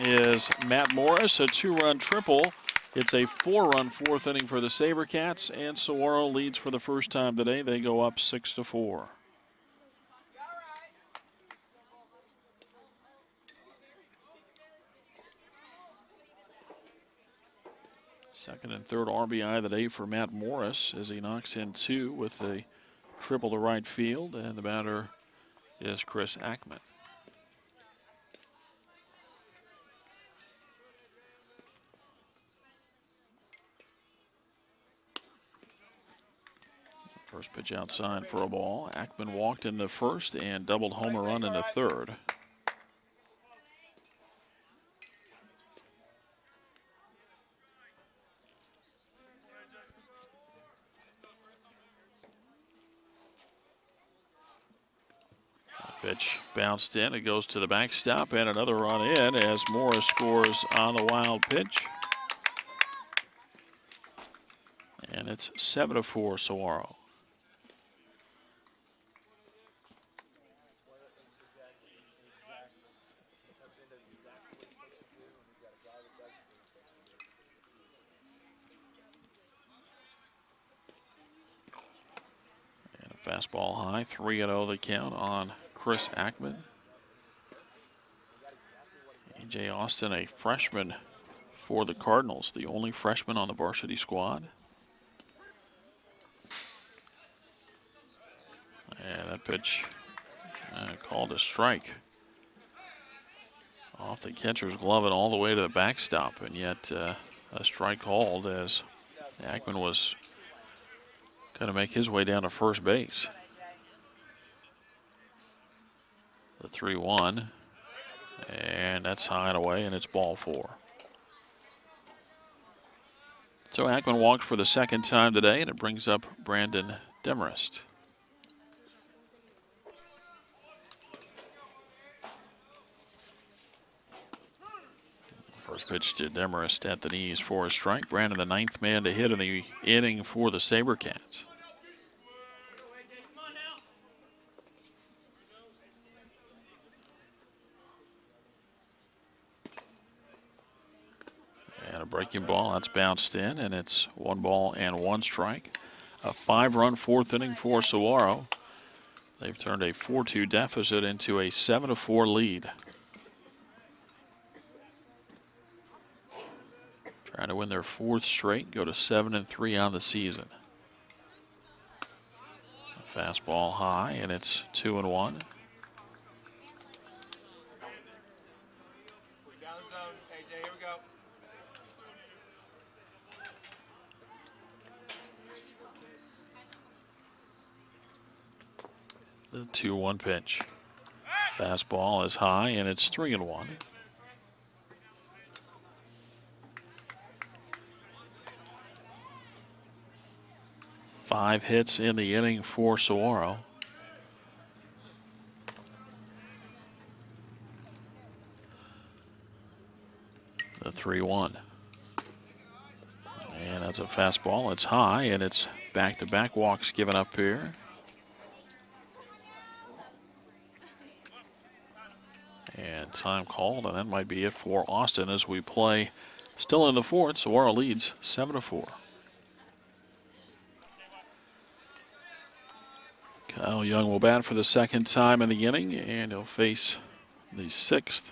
is Matt Morris, a 2-run triple. It's a 4-run 4th inning for the Sabercats, and Saguaro leads for the first time today. They go up 6-4. Second and third RBI of the day for Matt Morris as he knocks in 2 with a triple to right field, and the batter is Chris Ackman. First pitch outside for a ball. Ackman walked in the first and doubled home run in the third. Pitch bounced in. It goes to the backstop, and another run in as Morris scores on the wild pitch. And it's 7-4 Saguaro. And a fastball high, 3-0 the count on Chris Ackman. AJ Austin, a freshman for the Cardinals, the only freshman on the varsity squad. And that pitch called a strike off the catcher's glove and all the way to the backstop, and yet a strike called as Ackman was going to make his way down to first base. The 3-1, and that's high and away, and it's ball 4. So Ackman walked for the second time today, and it brings up Brandon Demarest. First pitch to Demarest at the knees for a strike. Brandon, the 9th man to hit in the inning for the Sabercats. breaking ball, that's bounced in, and it's 1 ball and 1 strike. A 5-run 4th inning for Saguaro. They've turned a 4-2 deficit into a 7-4 lead. Trying to win their 4th straight, go to 7-3 on the season. A fastball high, and it's 2-1. Down zone, AJ, here we go. The 2-1 pitch. Fastball is high, and it's 3-1. Five hits in the inning for Saguaro. The 3-1. And that's a fastball. It's high, and it's back-to-back walks given up here. And time called, and that might be it for Austin as we play still in the 4th. Saguaro leads 7-4. Kyle Young will bat for the 2nd time in the inning, and he'll face the 6th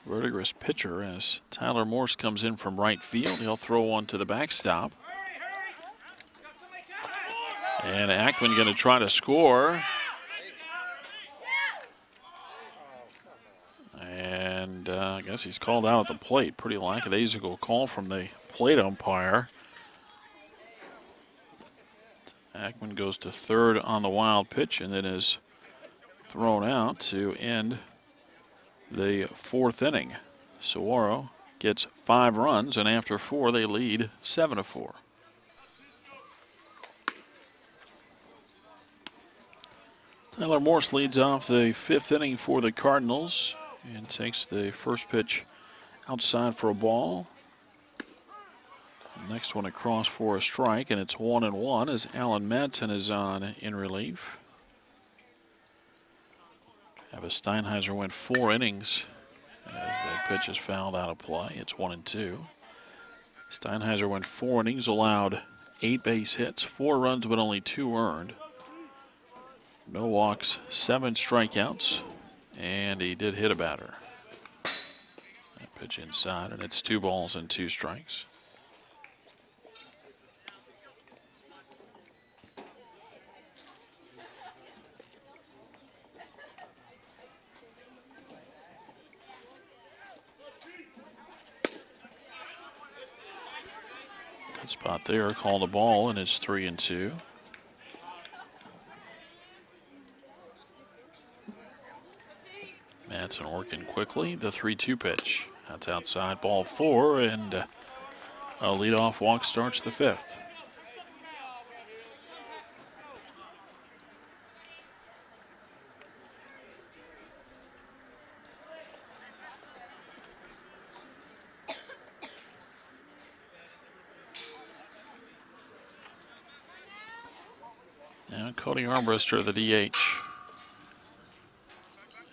Verdigris pitcher as Tyler Morse comes in from right field. He'll throw one to the backstop. And Ackman going to try to score. And I guess he's called out at the plate. Pretty lackadaisical call from the plate umpire. Ackman goes to 3rd on the wild pitch and then is thrown out to end the 4th inning. Saguaro gets 5 runs, and after 4, they lead 7-4. Tyler Morse leads off the 5th inning for the Cardinals and takes the first pitch outside for a ball. Next one across for a strike, and it's 1-1 as Alan Madsen is on in relief. Travis Steinheiser went 4 innings as the pitch is fouled out of play. It's 1-2. Steinheiser went 4 innings, allowed 8 base hits, 4 runs, but only 2 earned. No walks, 7 strikeouts, and he did hit a batter. That pitch inside, and it's 2 balls and 2 strikes. Good spot there, called a ball, and it's 3-2. Madsen working quickly. The 3-2 pitch. That's outside, ball 4, and a leadoff walk starts the 5th. Now Cody Armbruster, the DH.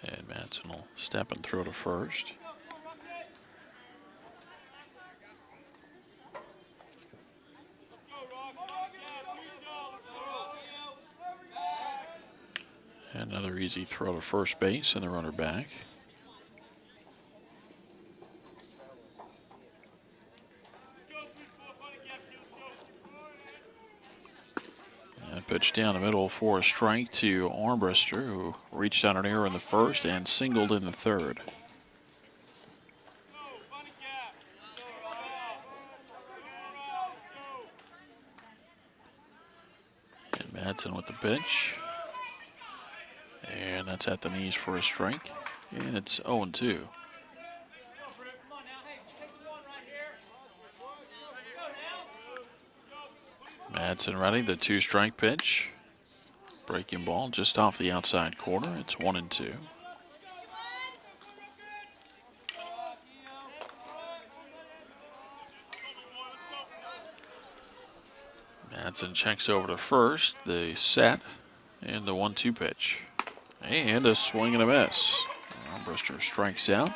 And Madsen will step and throw to first. Another easy throw to first base and the runner back. Pitch down the middle for a strike to Armbruster, who reached out an error in the 1st and singled in the 3rd. And Madsen with the pitch. And that's at the knees for a strike. And it's 0-2. Madsen ready, the 2-strike pitch. Breaking ball just off the outside corner. It's 1-2. Madsen checks over to first, the set, and the 1-2 pitch. And a swing and a miss. Armbruster strikes out.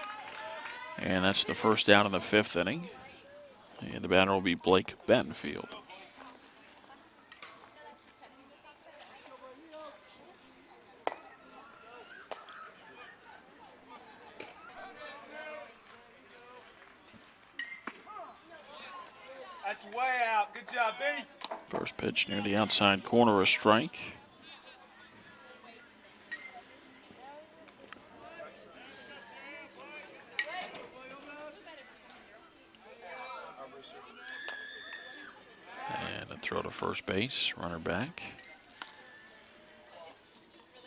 And that's the first out in the 5th inning. And the batter will be Blake Battenfield. That's way out. Good job, B. First pitch near the outside corner, a strike. And a throw to first base, runner back.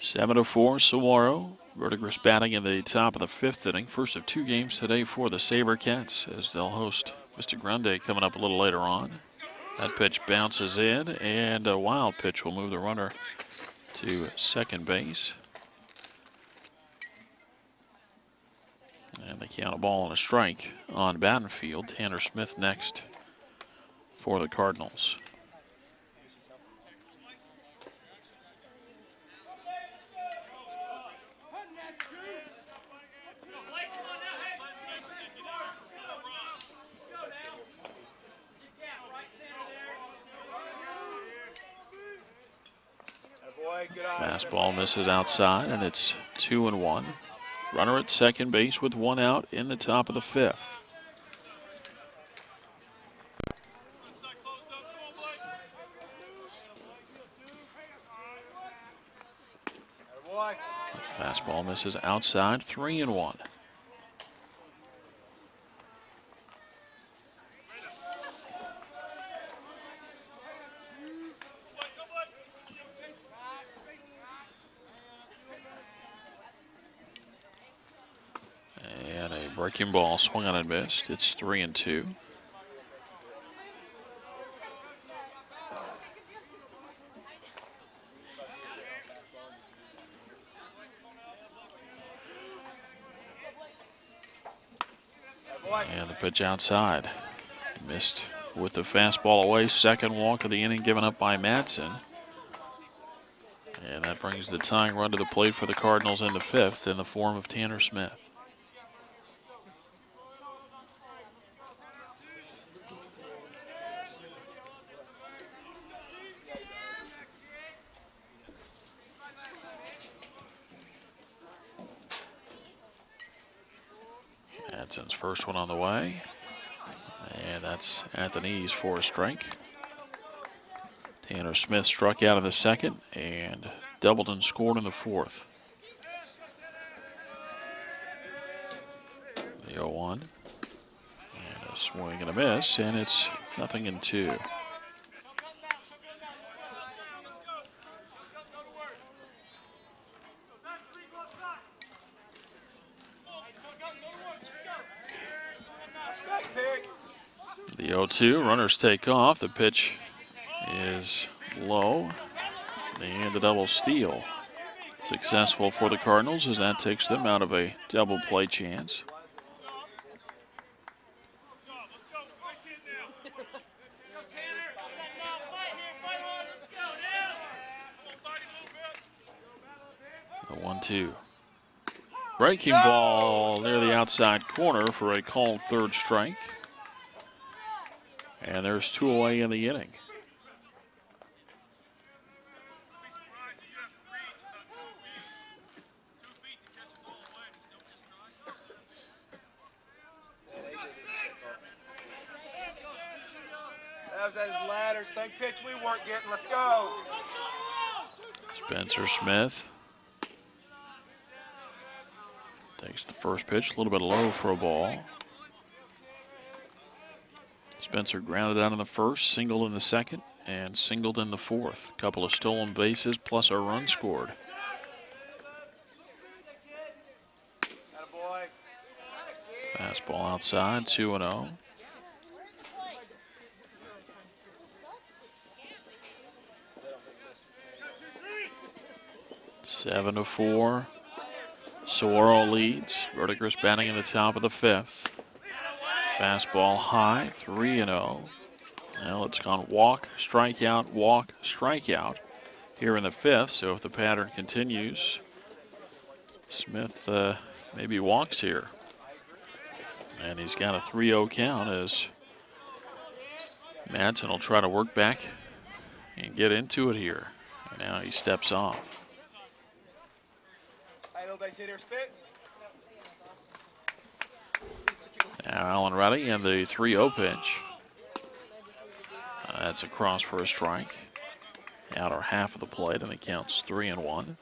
7-4, Saguaro. Verdigris batting in the top of the 5th inning. First of 2 games today for the Sabercats, as they'll host Mr. Grande coming up a little later on. That pitch bounces in, and a wild pitch will move the runner to second base. And they count a ball and a strike on Battenfield. Tanner Smith next for the Cardinals. Fastball misses outside, and it's 2-1. Runner at second base with 1 out in the top of the 5th. Fastball misses outside, 3-1. And a breaking ball swung on and missed. It's 3-2. And the pitch outside. Missed with the fastball away. Second walk of the inning given up by Madsen. And that brings the tying run to the plate for the Cardinals in the 5th in the form of Tanner Smith. Madsen's first one on the way. And that's at the knees for a strike. Tanner Smith struck out in the 2nd and doubled and scored in the 4th. The 0-1. And a swing and a miss, and it's 0-2. The 0-2, runners take off. The pitch is low, and the double steal successful for the Cardinals, as that takes them out of a double play chance. The 1-2. Breaking ball near the outside corner for a called third strike. And there's 2 away in the inning. That was at his ladder. Same pitch we weren't getting. Let's go. Spencer Smith takes the first pitch, a little bit low for a ball. Spencer grounded out in the 1st, singled in the 2nd, and singled in the 4th. A couple of stolen bases plus a run scored. Fastball outside, 2-0. Seven to 4. Saguaro leads. Verdigris batting in the top of the 5th. Fastball high, 3-0. Well, it's gone walk, strikeout here in the 5th. So if the pattern continues, Smith maybe walks here. And he's got a 3-0 count as Madsen will try to work back and get into it here. And now he steps off. Hey, little base hitter, spit. Now Allen ready and the 3-0 pitch. That's a cross for a strike. Outer half of the plate, and it counts 3-1.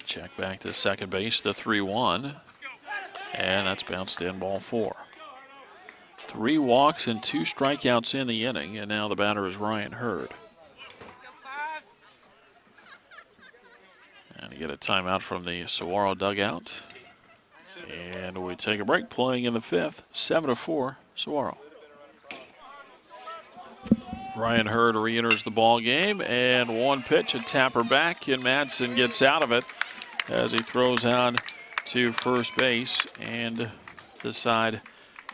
Check back to second base, the 3-1. And that's bounced in, ball 4. 3 walks and 2 strikeouts in the inning, and now the batter is Ryan Hurd. And you get a timeout from the Saguaro dugout. And we take a break, playing in the 5th, 7-4, Saguaro. Ryan Hurd re-enters the ball game, and one pitch, a tapper back, and Madsen gets out of it as he throws on to first base, and the side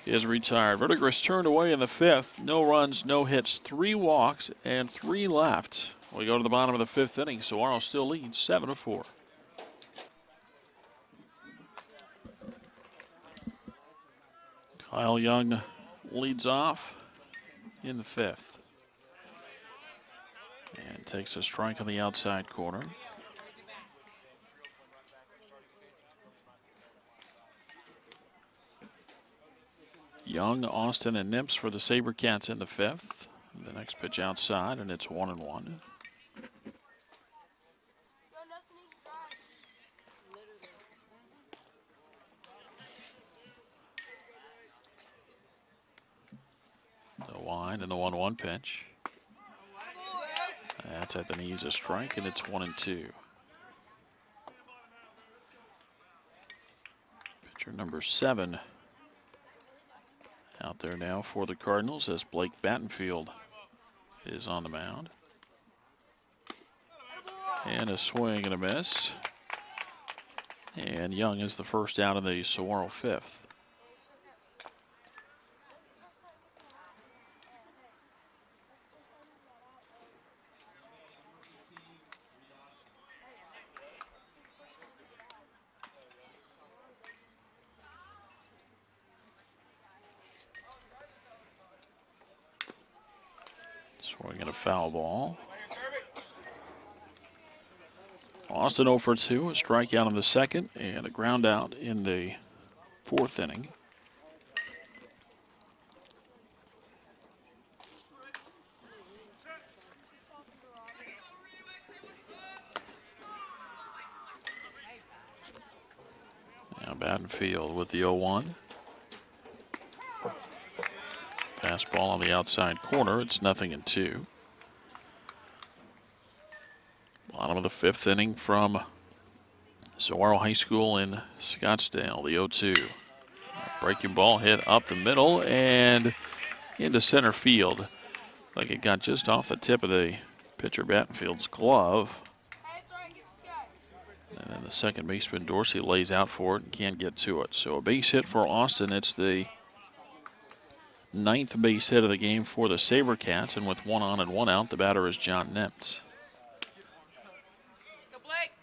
is retired. Verdigris turned away in the 5th. No runs, no hits, 3 walks, and 3 left. We go to the bottom of the 5th inning. Saguaro still leads 7-4. Kyle Young leads off in the 5th. And takes a strike on the outside corner. Young, Austin, and Nips for the Sabercats in the 5th. The next pitch outside, and it's 1-1. The wind and the 1-1 pitch. That's at the knees, a strike, and it's 1-2. Pitcher number 7 out there now for the Cardinals as Blake Battenfield is on the mound. And a swing and a miss. And Young is the first out of the Saguaro 5th. Swinging a foul ball. Austin 0 for 2, a strikeout in the 2nd, and a ground out in the 4th inning. Now Battenfield with the 0-1. Fastball on the outside corner. It's 0-2. Bottom of the 5th inning from Saguaro High School in Scottsdale. The 0-2. Breaking ball hit up the middle and into center field. Like it got just off the tip of the pitcher Battenfield's glove. And then the second baseman Dorsey lays out for it and can't get to it. So a base hit for Austin. It's the 9th base hit of the game for the Sabercats, and with 1 on and 1 out, the batter is John Nemts. Go Blake.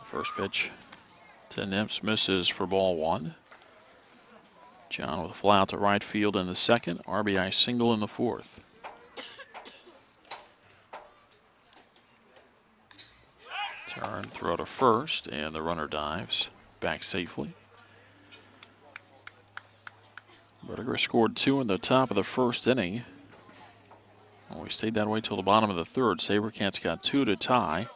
First pitch to Nemts misses for ball 1. John with a fly out to right field in the 2nd. RBI single in the 4th. Turn, throw to first, and the runner dives back safely. Verdigris scored 2 in the top of the 1st inning. Well, we stayed that way till the bottom of the 3rd. Sabercats got 2 to tie.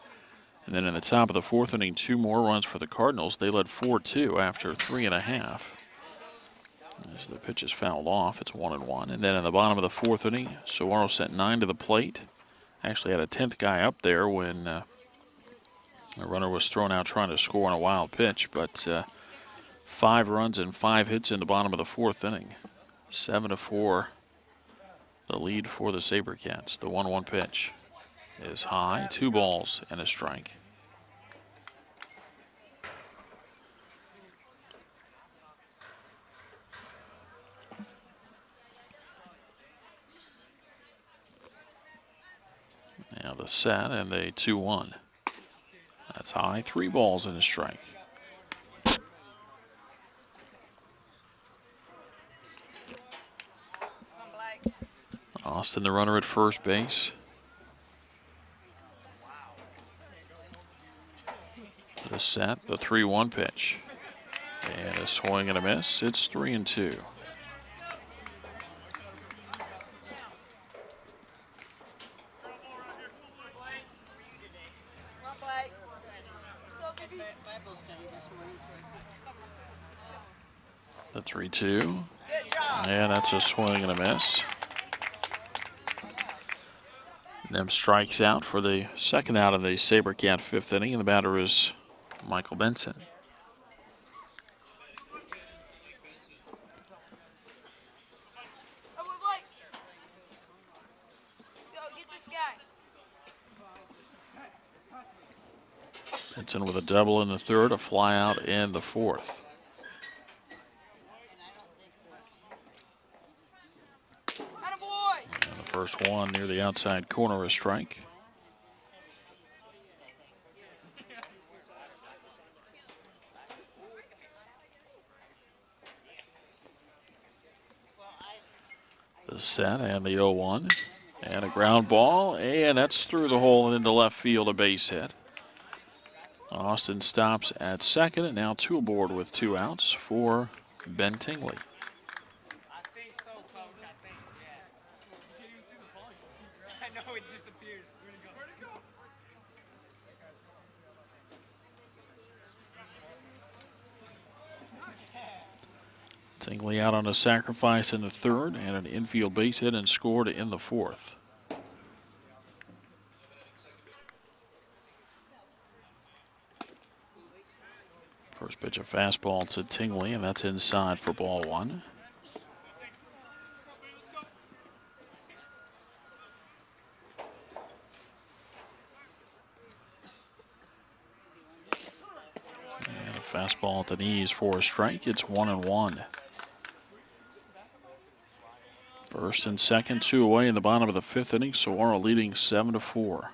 And then in the top of the 4th inning, 2 more runs for the Cardinals. They led 4-2 after 3.5. As the pitch is fouled off, it's 1-1. And then in the bottom of the 4th inning, Saguaro sent 9 to the plate. Actually had a 10th guy up there when the runner was thrown out trying to score on a wild pitch. But 5 runs and 5 hits in the bottom of the 4th inning. 7-4, the lead for the Sabercats. The 1-1 pitch is high, 2 balls and a strike. The set and a 2-1. That's high. 3 balls and a strike. Austin, the runner at first base. The set, the 3-1 pitch. And a swing and a miss. It's 3-2. The 3-2. And that's a swing and a miss. Them strikes out for the second out of the Sabercat 5th inning, and the batter is Michael Benson. Benson with a double in the 3rd, a fly out in the 4th. And the first one near the outside corner, a strike. The set and the 0-1. And a ground ball, and that's through the hole and into left field, a base hit. Austin stops at second, and now 2 aboard with 2 outs for Ben Tingley. Tingley out on a sacrifice in the 3rd, and an infield base hit and scored in the 4th. First pitch, a fastball to Tingley, and that's inside for ball 1. And a fastball at the knees for a strike. It's 1-1. First and second, 2 away in the bottom of the 5th inning. Saguaro leading 7-4.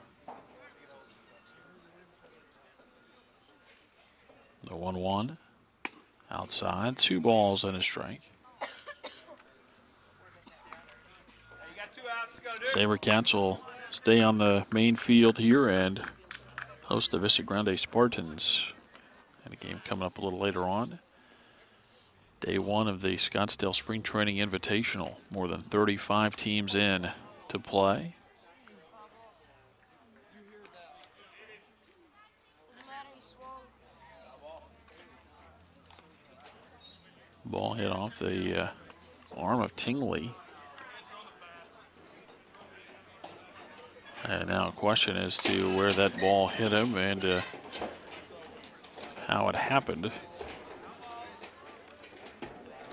The 1-1 outside, 2 balls and a strike. Sabercats will stay on the main field here and host the Vista Grande Spartans. And a game coming up a little later on. Day 1 of the Scottsdale Spring Training Invitational. More than 35 teams in to play. Ball hit off the arm of Tingley. And now a question as to where that ball hit him and how it happened.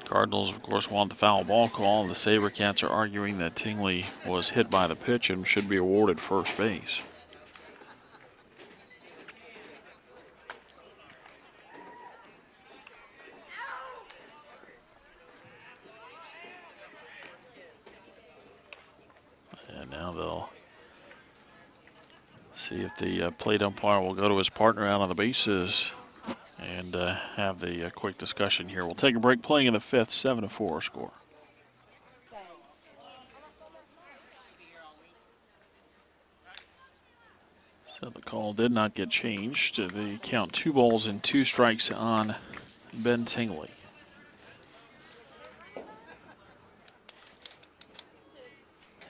Cardinals, of course, want the foul ball call. The Sabercats are arguing that Tingley was hit by the pitch and should be awarded first base. And now they'll see if the plate umpire will go to his partner out on the bases and have the quick discussion here. We'll take a break. Playing in the 5th, 7-4 score. So the call did not get changed. The count 2 balls and 2 strikes on Ben Tingley.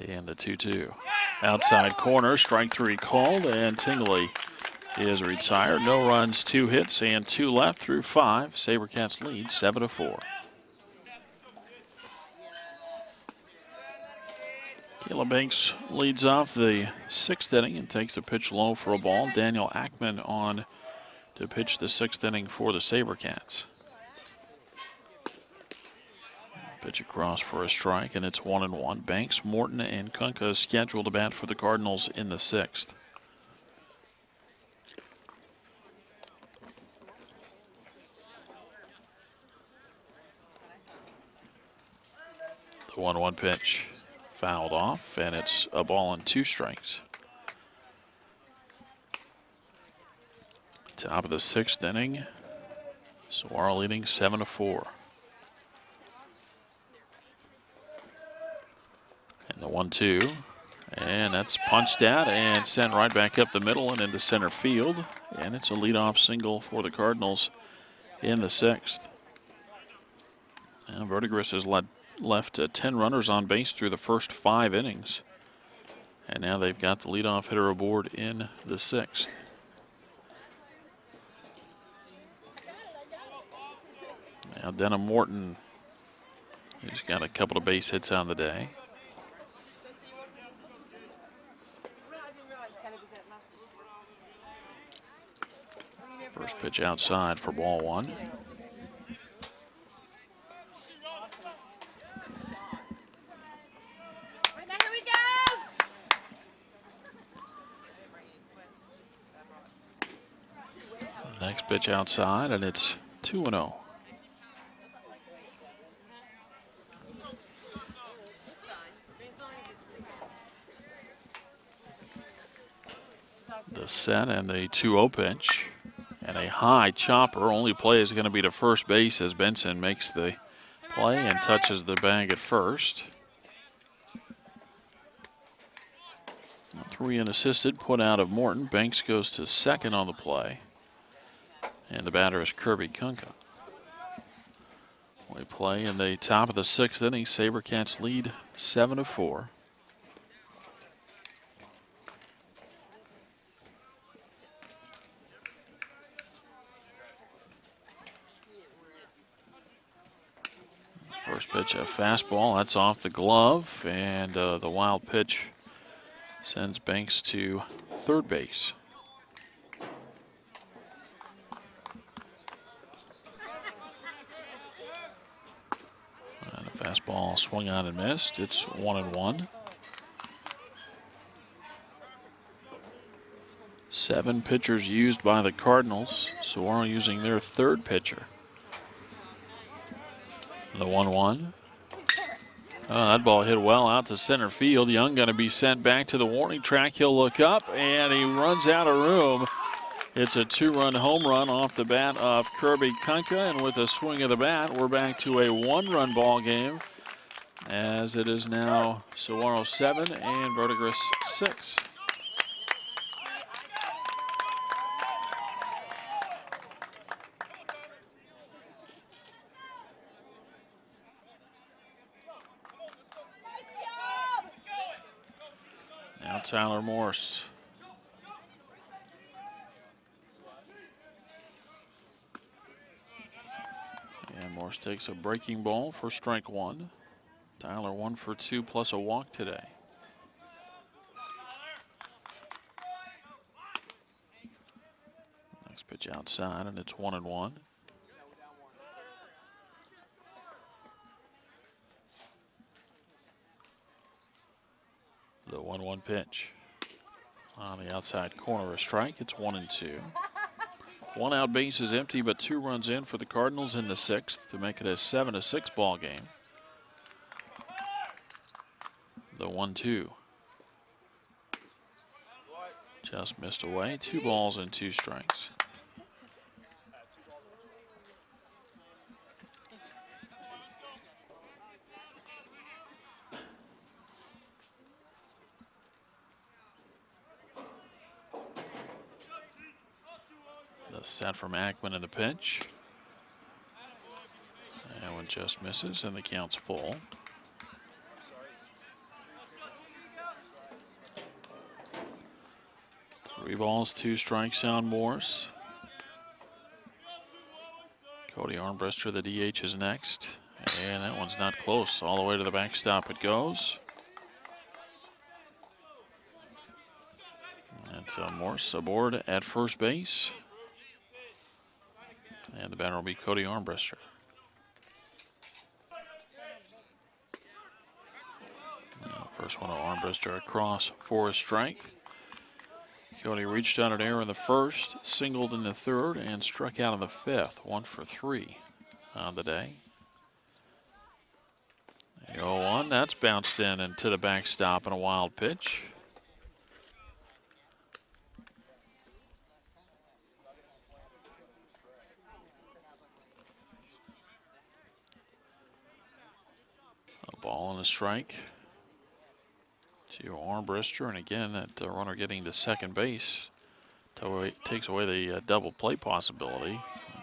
And the 2-2. Outside corner, strike 3 called, and Tingley is retired. No runs, 2 hits, and 2 left through 5. Sabercats lead 7-4. Caleb Banks leads off the 6th inning and takes a pitch low for a ball. Daniel Ackman on to pitch the 6th inning for the Sabercats. Pitch across for a strike, and it's 1-1. Banks, Morton, and Kunka scheduled to bat for the Cardinals in the 6th. The 1-1 pitch fouled off, and it's a ball and 2 strikes. Top of the 6th inning. Saguaro leading 7-4. And the 1-2. And that's punched out and sent right back up the middle and into center field. And it's a leadoff single for the Cardinals in the 6th. And Verdigris has left 10 runners on base through the first 5 innings. And now they've got the leadoff hitter aboard in the 6th. Now Denham Morton, he's got a couple of base hits on the day. First pitch outside for ball 1. Here we go. Next pitch outside, and it's 2-0. The set and the 2-0 pitch. And a high chopper. Only play is going to be to first base as Benson makes the play and touches the bag at first. 3 unassisted put out of Morton. Banks goes to second on the play. And the batter is Kirby Kunka. We play in the top of the 6th inning. Sabercats lead 7-4. First pitch, a fastball. That's off the glove. And the wild pitch sends Banks to third base. And a fastball swung on and missed. It's 1-1. 7 pitchers used by the Cardinals. Saguaro using their 3rd pitcher. The 1-1. That ball hit well out to center field. Young going to be sent back to the warning track. He'll look up, and he runs out of room. It's a 2-run home run off the bat of Kirby Kunka, and with a swing of the bat, we're back to a 1-run ball game, as it is now Saguaro 7 and Verdigris 6. Now Tyler Morse. And Morse takes a breaking ball for strike 1. Tyler 1 for 2 plus a walk today. Next pitch outside, and it's 1-1. The 1-1 pitch on the outside corner, a strike. It's 1-2. 1 out, base is empty, but 2 runs in for the Cardinals in the 6th to make it a 7-6 ball game. The 1-2 just missed away. 2 balls and 2 strikes. Set from Ackman in the pitch. That one just misses, and the count's full. Three balls, 2 strikes on Morse. Cody Armbruster, the DH, is next. And that one's not close. All the way to the backstop it goes. That's Morse aboard at first base. And the batter will be Cody Armbruster. First one to Armbruster across for a strike. Cody reached on an error in the 1st, singled in the 3rd, and struck out in the 5th. 1 for 3 on the day. The 0-1, that's bounced in and to the backstop and a wild pitch. the strike to Armbruster, and again that runner getting to second base takes away the double play possibility.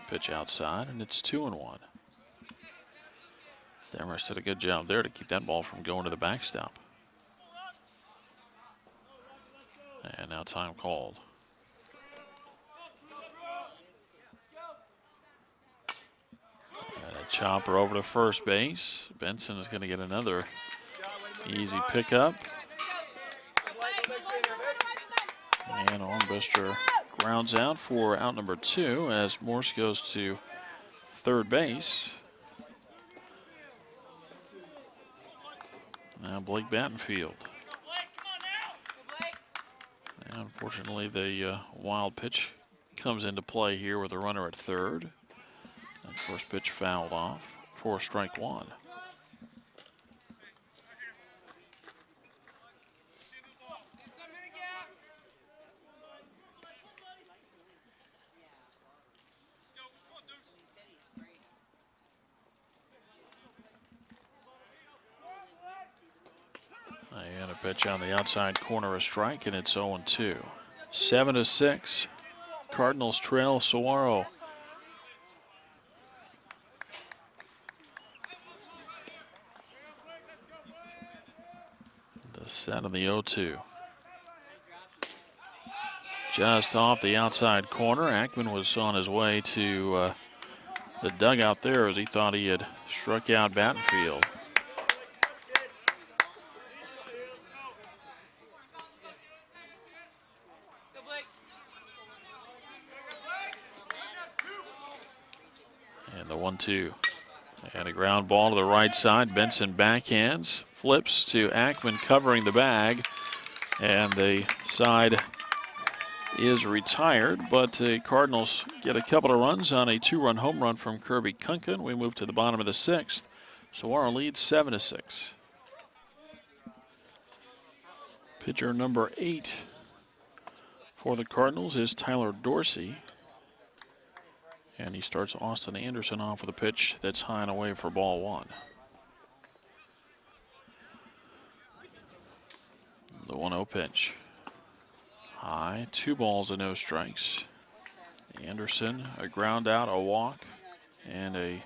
Pitch outside, and it's 2-1. Demarest did a good job there to keep that ball from going to the backstop. And now time called. And a chopper over to first base. Benson is going to get another easy pickup. And Armbruster grounds out for out number 2 as Morse goes to third base. Now Blake Battenfield. And unfortunately, the wild pitch comes into play here with a runner at third. And first pitch fouled off for strike 1. And a pitch on the outside corner, a strike, and it's 0-2. 7-6. Cardinals trail Saguaro. The set of the 0-2. Just off the outside corner. Ackman was on his way to the dugout there as he thought he had struck out Battenfield. And the 1-2. And a ground ball to the right side. Benson backhands, flips to Ackman covering the bag. And the side is retired, but the Cardinals get a couple of runs on a 2-run home run from Kirby Kunka. We move to the bottom of the 6th. Saguaro leads 7-6. Pitcher number 8 for the Cardinals is Tyler Dorsey. And he starts Austin Anderson off with a pitch that's high and away for ball 1. The 1-0 pitch. High, 2 balls and no strikes. Anderson, a ground out, a walk, and a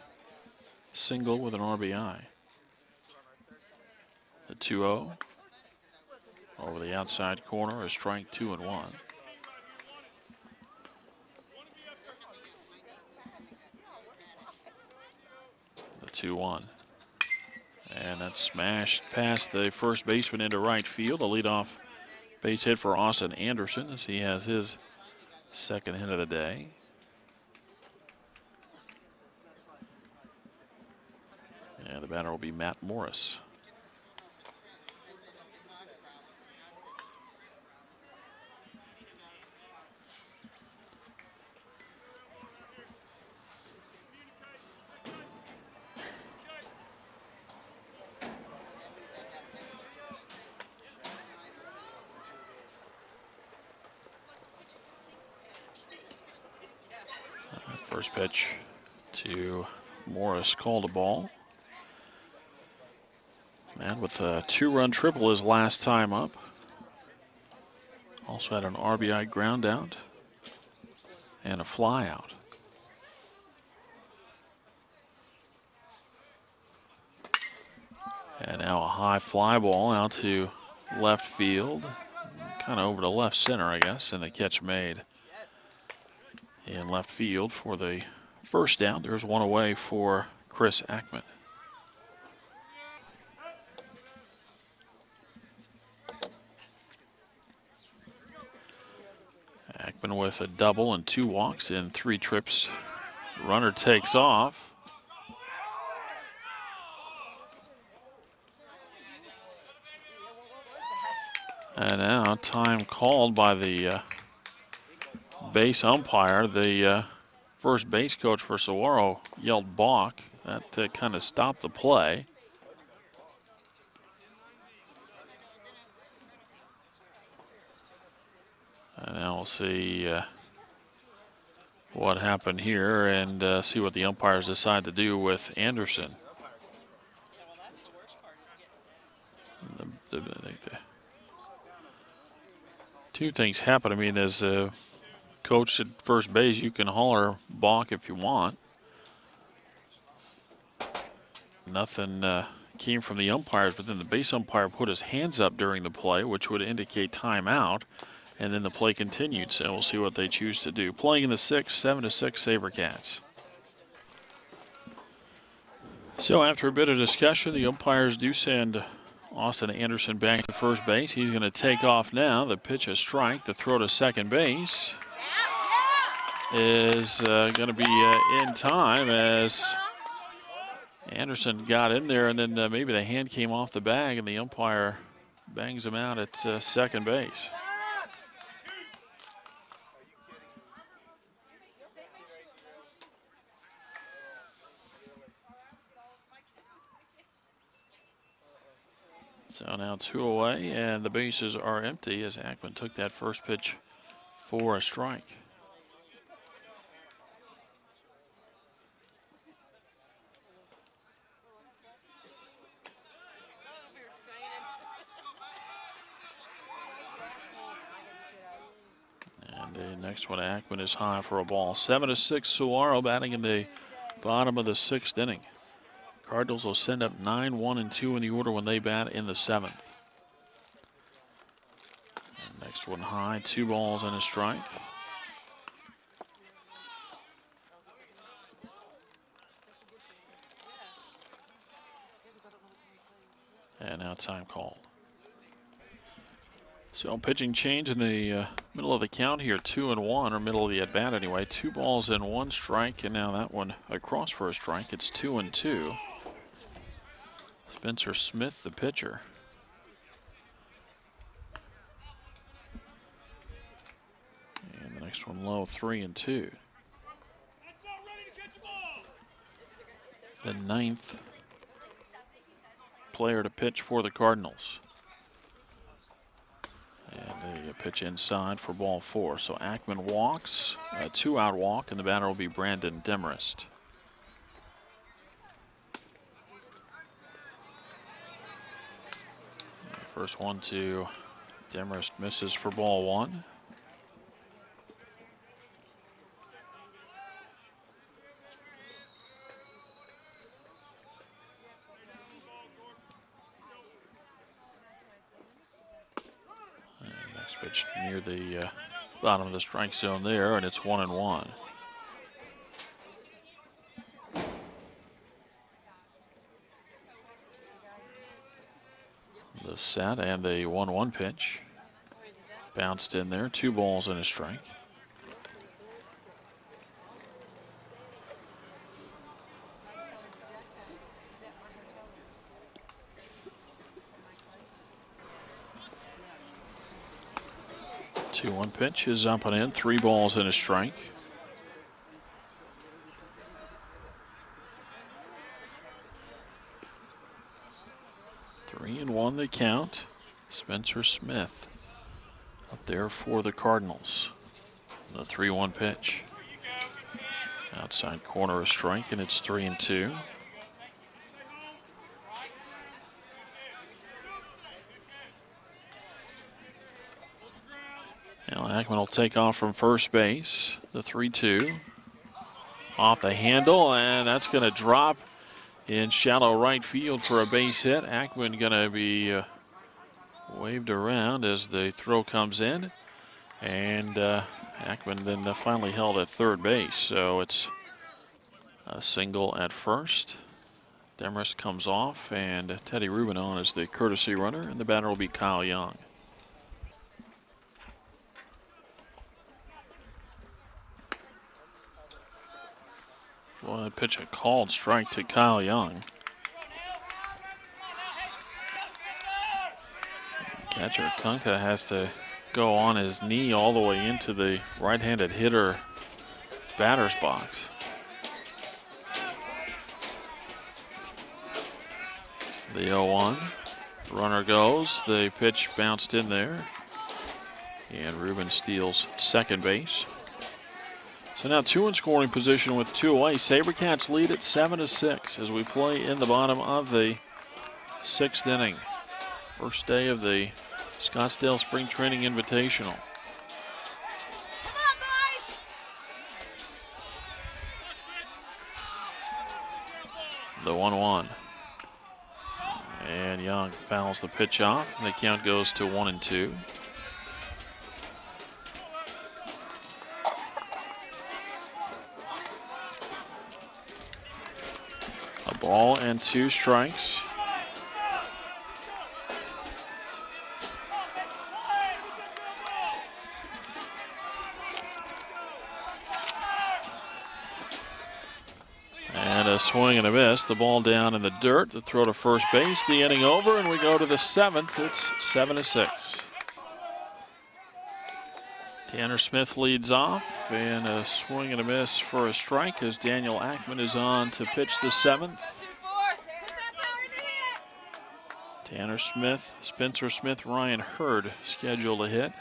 single with an RBI. The 2-0. Over the outside corner, a strike, 2-1. The 2-1. And that's smashed past the first baseman into right field. A leadoff base hit for Austin Anderson as he has his second hit of the day. And the batter will be Matt Morris. First pitch to Morris, called a ball. And with a 2-run triple his last time up. Also had an RBI ground out and a fly out. And now a high fly ball out to left field. Kind of over to left center, I guess, and the catch made in left field for the first down. There's one away for Chris Ackman. Ackman with a double and 2 walks in 3 trips. Runner takes off. And now time called by the base umpire. The first base coach for Saguaro yelled balk. That kind of stopped the play. And now we'll see what happened here and see what the umpires decide to do with Anderson. two things happen. I mean, as a coach at first base, you can holler balk if you want. Nothing came from the umpires, but then the base umpire put his hands up during the play, which would indicate timeout, and then the play continued. So we'll see what they choose to do. Playing in the sixth, 7-6 Sabercats. So after a bit of discussion, the umpires do send Austin Anderson back to first base. He's going to take off now. The pitch a strike. The throw to second base is going to be in time as Anderson got in there, and then maybe the hand came off the bag, and the umpire bangs him out at second base. So now 2 away, and the bases are empty as Ackman took that first pitch for a strike. And the next one, Ackman, is high for a ball. 7-6 Saguaro batting in the bottom of the sixth inning. Cardinals will send up 9-1-2 in the order when they bat in the seventh. And next one high, 2 balls and a strike. And now time called. So pitching change in the middle of the count here, 2-1, or middle of the at bat anyway. 2 balls and 1 strike, and now that one across for a strike. It's 2-2. Spencer Smith, the pitcher. And the next one low, 3-2. The 9th player to pitch for the Cardinals. And a pitch inside for ball 4. So Ackman walks, a 2-out walk, and the batter will be Brandon Demarest. First one to Demarest misses for ball 1. And next pitch near the bottom of the strike zone there, and it's 1-1. The set and a 1-1 pitch. Bounced in there, 2 balls and a strike. The 2-1 pitch is up and in, 3 balls and a strike. On the count, Spencer Smith up there for the Cardinals. The 3-1 pitch. Outside corner a strike, and it's 3-2. Now Ackman will take off from first base. The 3-2 off the handle, and that's going to drop in shallow right field for a base hit. Ackman going to be waved around as the throw comes in, and Ackman then finally held at third base. So it's a single at first. Demarest comes off, and Teddy Rubin on as the courtesy runner, and the batter will be Kyle Young. Well, that pitch a called strike to Kyle Young. Catcher Kunka has to go on his knee all the way into the right-handed hitter batter's box. The 0-1. Runner goes. The pitch bounced in there. And Rubin steals second base. So now 2 in scoring position with 2 away. Sabercats lead at 7-6 as we play in the bottom of the 6th inning. First day of the Scottsdale Spring Training Invitational. Come on, boys. The 1-1. And Young fouls the pitch off, and the count goes to 1-2. A ball and 2 strikes. And a swing and a miss. The ball down in the dirt. The throw to first base. The inning over, and we go to the 7th. It's 7-6. Tanner Smith leads off, and a swing and a miss for a strike as Daniel Ackman is on to pitch the 7th. Tanner Smith, Spencer Smith, Ryan Hurd scheduled to hit.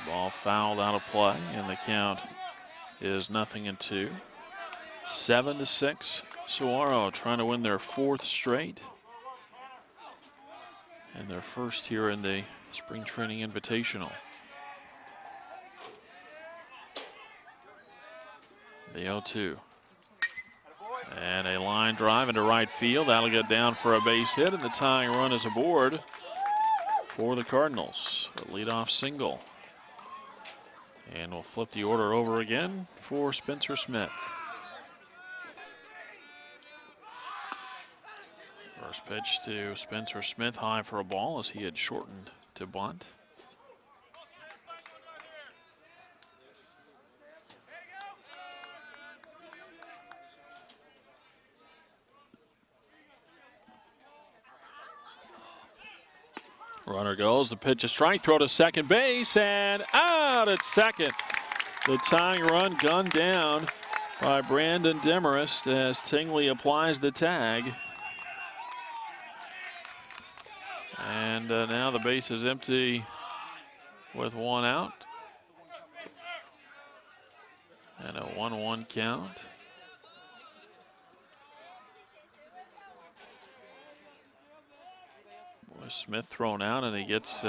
Ball fouled out of play, and the count is 0-2. 7-6. Saguaro trying to win their 4th straight, and their first here in the Spring Training Invitational. The 0-2. And a line drive into right field. That'll get down for a base hit, and the tying run is aboard for the Cardinals. A leadoff single. And we'll flip the order over again for Spencer Smith. First pitch to Spencer Smith, high for a ball as he had shortened to bunt. Runner goes, the pitch is strike, throw to second base, and out at second. The tying run gunned down by Brandon Demarest as Tingley applies the tag. And now the base is empty with 1 out. And a 1-1 count. Smith thrown out, and he gets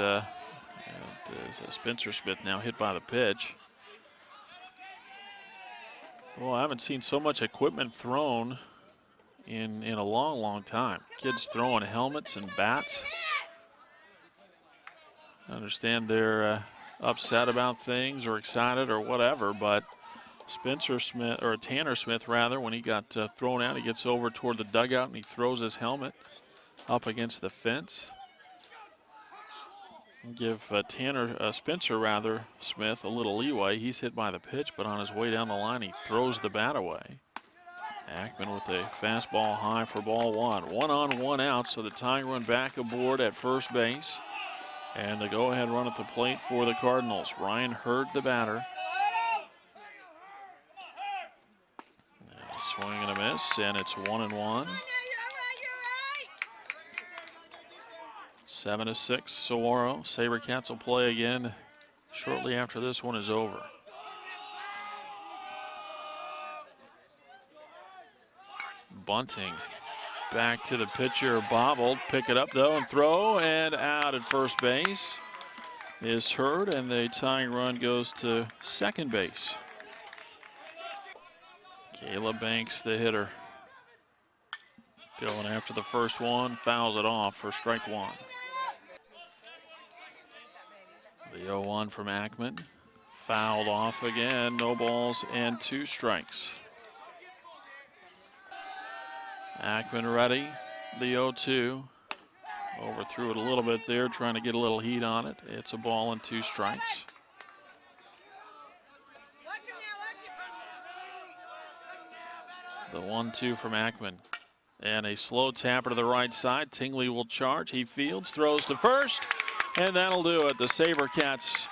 Spencer Smith now hit by the pitch. Well, I haven't seen so much equipment thrown in a long time. Kids throwing helmets and bats. I understand they're upset about things or excited or whatever, but Spencer Smith, or Tanner Smith rather, when he got thrown out, he gets over toward the dugout and he throws his helmet up against the fence. Give Spencer Smith a little leeway. He's hit by the pitch, but on his way down the line, he throws the bat away. Ackman with a fastball high for ball 1. 1 on, 1 out, so the tying run back aboard at first base. And the go-ahead run at the plate for the Cardinals. Ryan Hurd, the batter. Swing and a miss, and it's 1-1. 7-6, Saguaro. Sabercats will play again shortly after this one is over. Bunting back to the pitcher, bobbled. Pick it up though and throw, and out at first base is Hurd, and the tying run goes to second base. Caleb Banks, the hitter, going after the first one, fouls it off for strike 1. The 0-1 from Ackman, fouled off again, no balls and 2 strikes. Ackman ready, the 0-2, overthrew it a little bit there, trying to get a little heat on it. It's a ball and 2 strikes. The 1-2 from Ackman. And a slow tapper to the right side. Tingley will charge. He fields, throws to first, and that'll do it. The Sabercats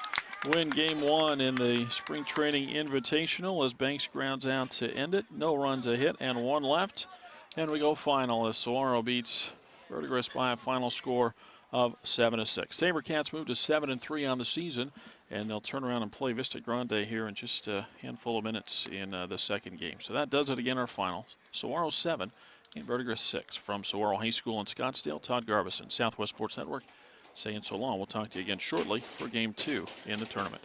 win game 1 in the Spring Training Invitational as Banks grounds out to end it. No runs, a hit, and 1 left. And we go final as Saguaro beats Verdigris by a final score of 7-6. Sabercats move to 7-3 on the season, and they'll turn around and play Vista Grande here in just a handful of minutes in the second game. So that does it again, our final. Saguaro 7 And Verdigris 6 from Saguaro High School in Scottsdale. Todd Garbison, Southwest Sports Network, saying so long. We'll talk to you again shortly for Game 2 in the tournament.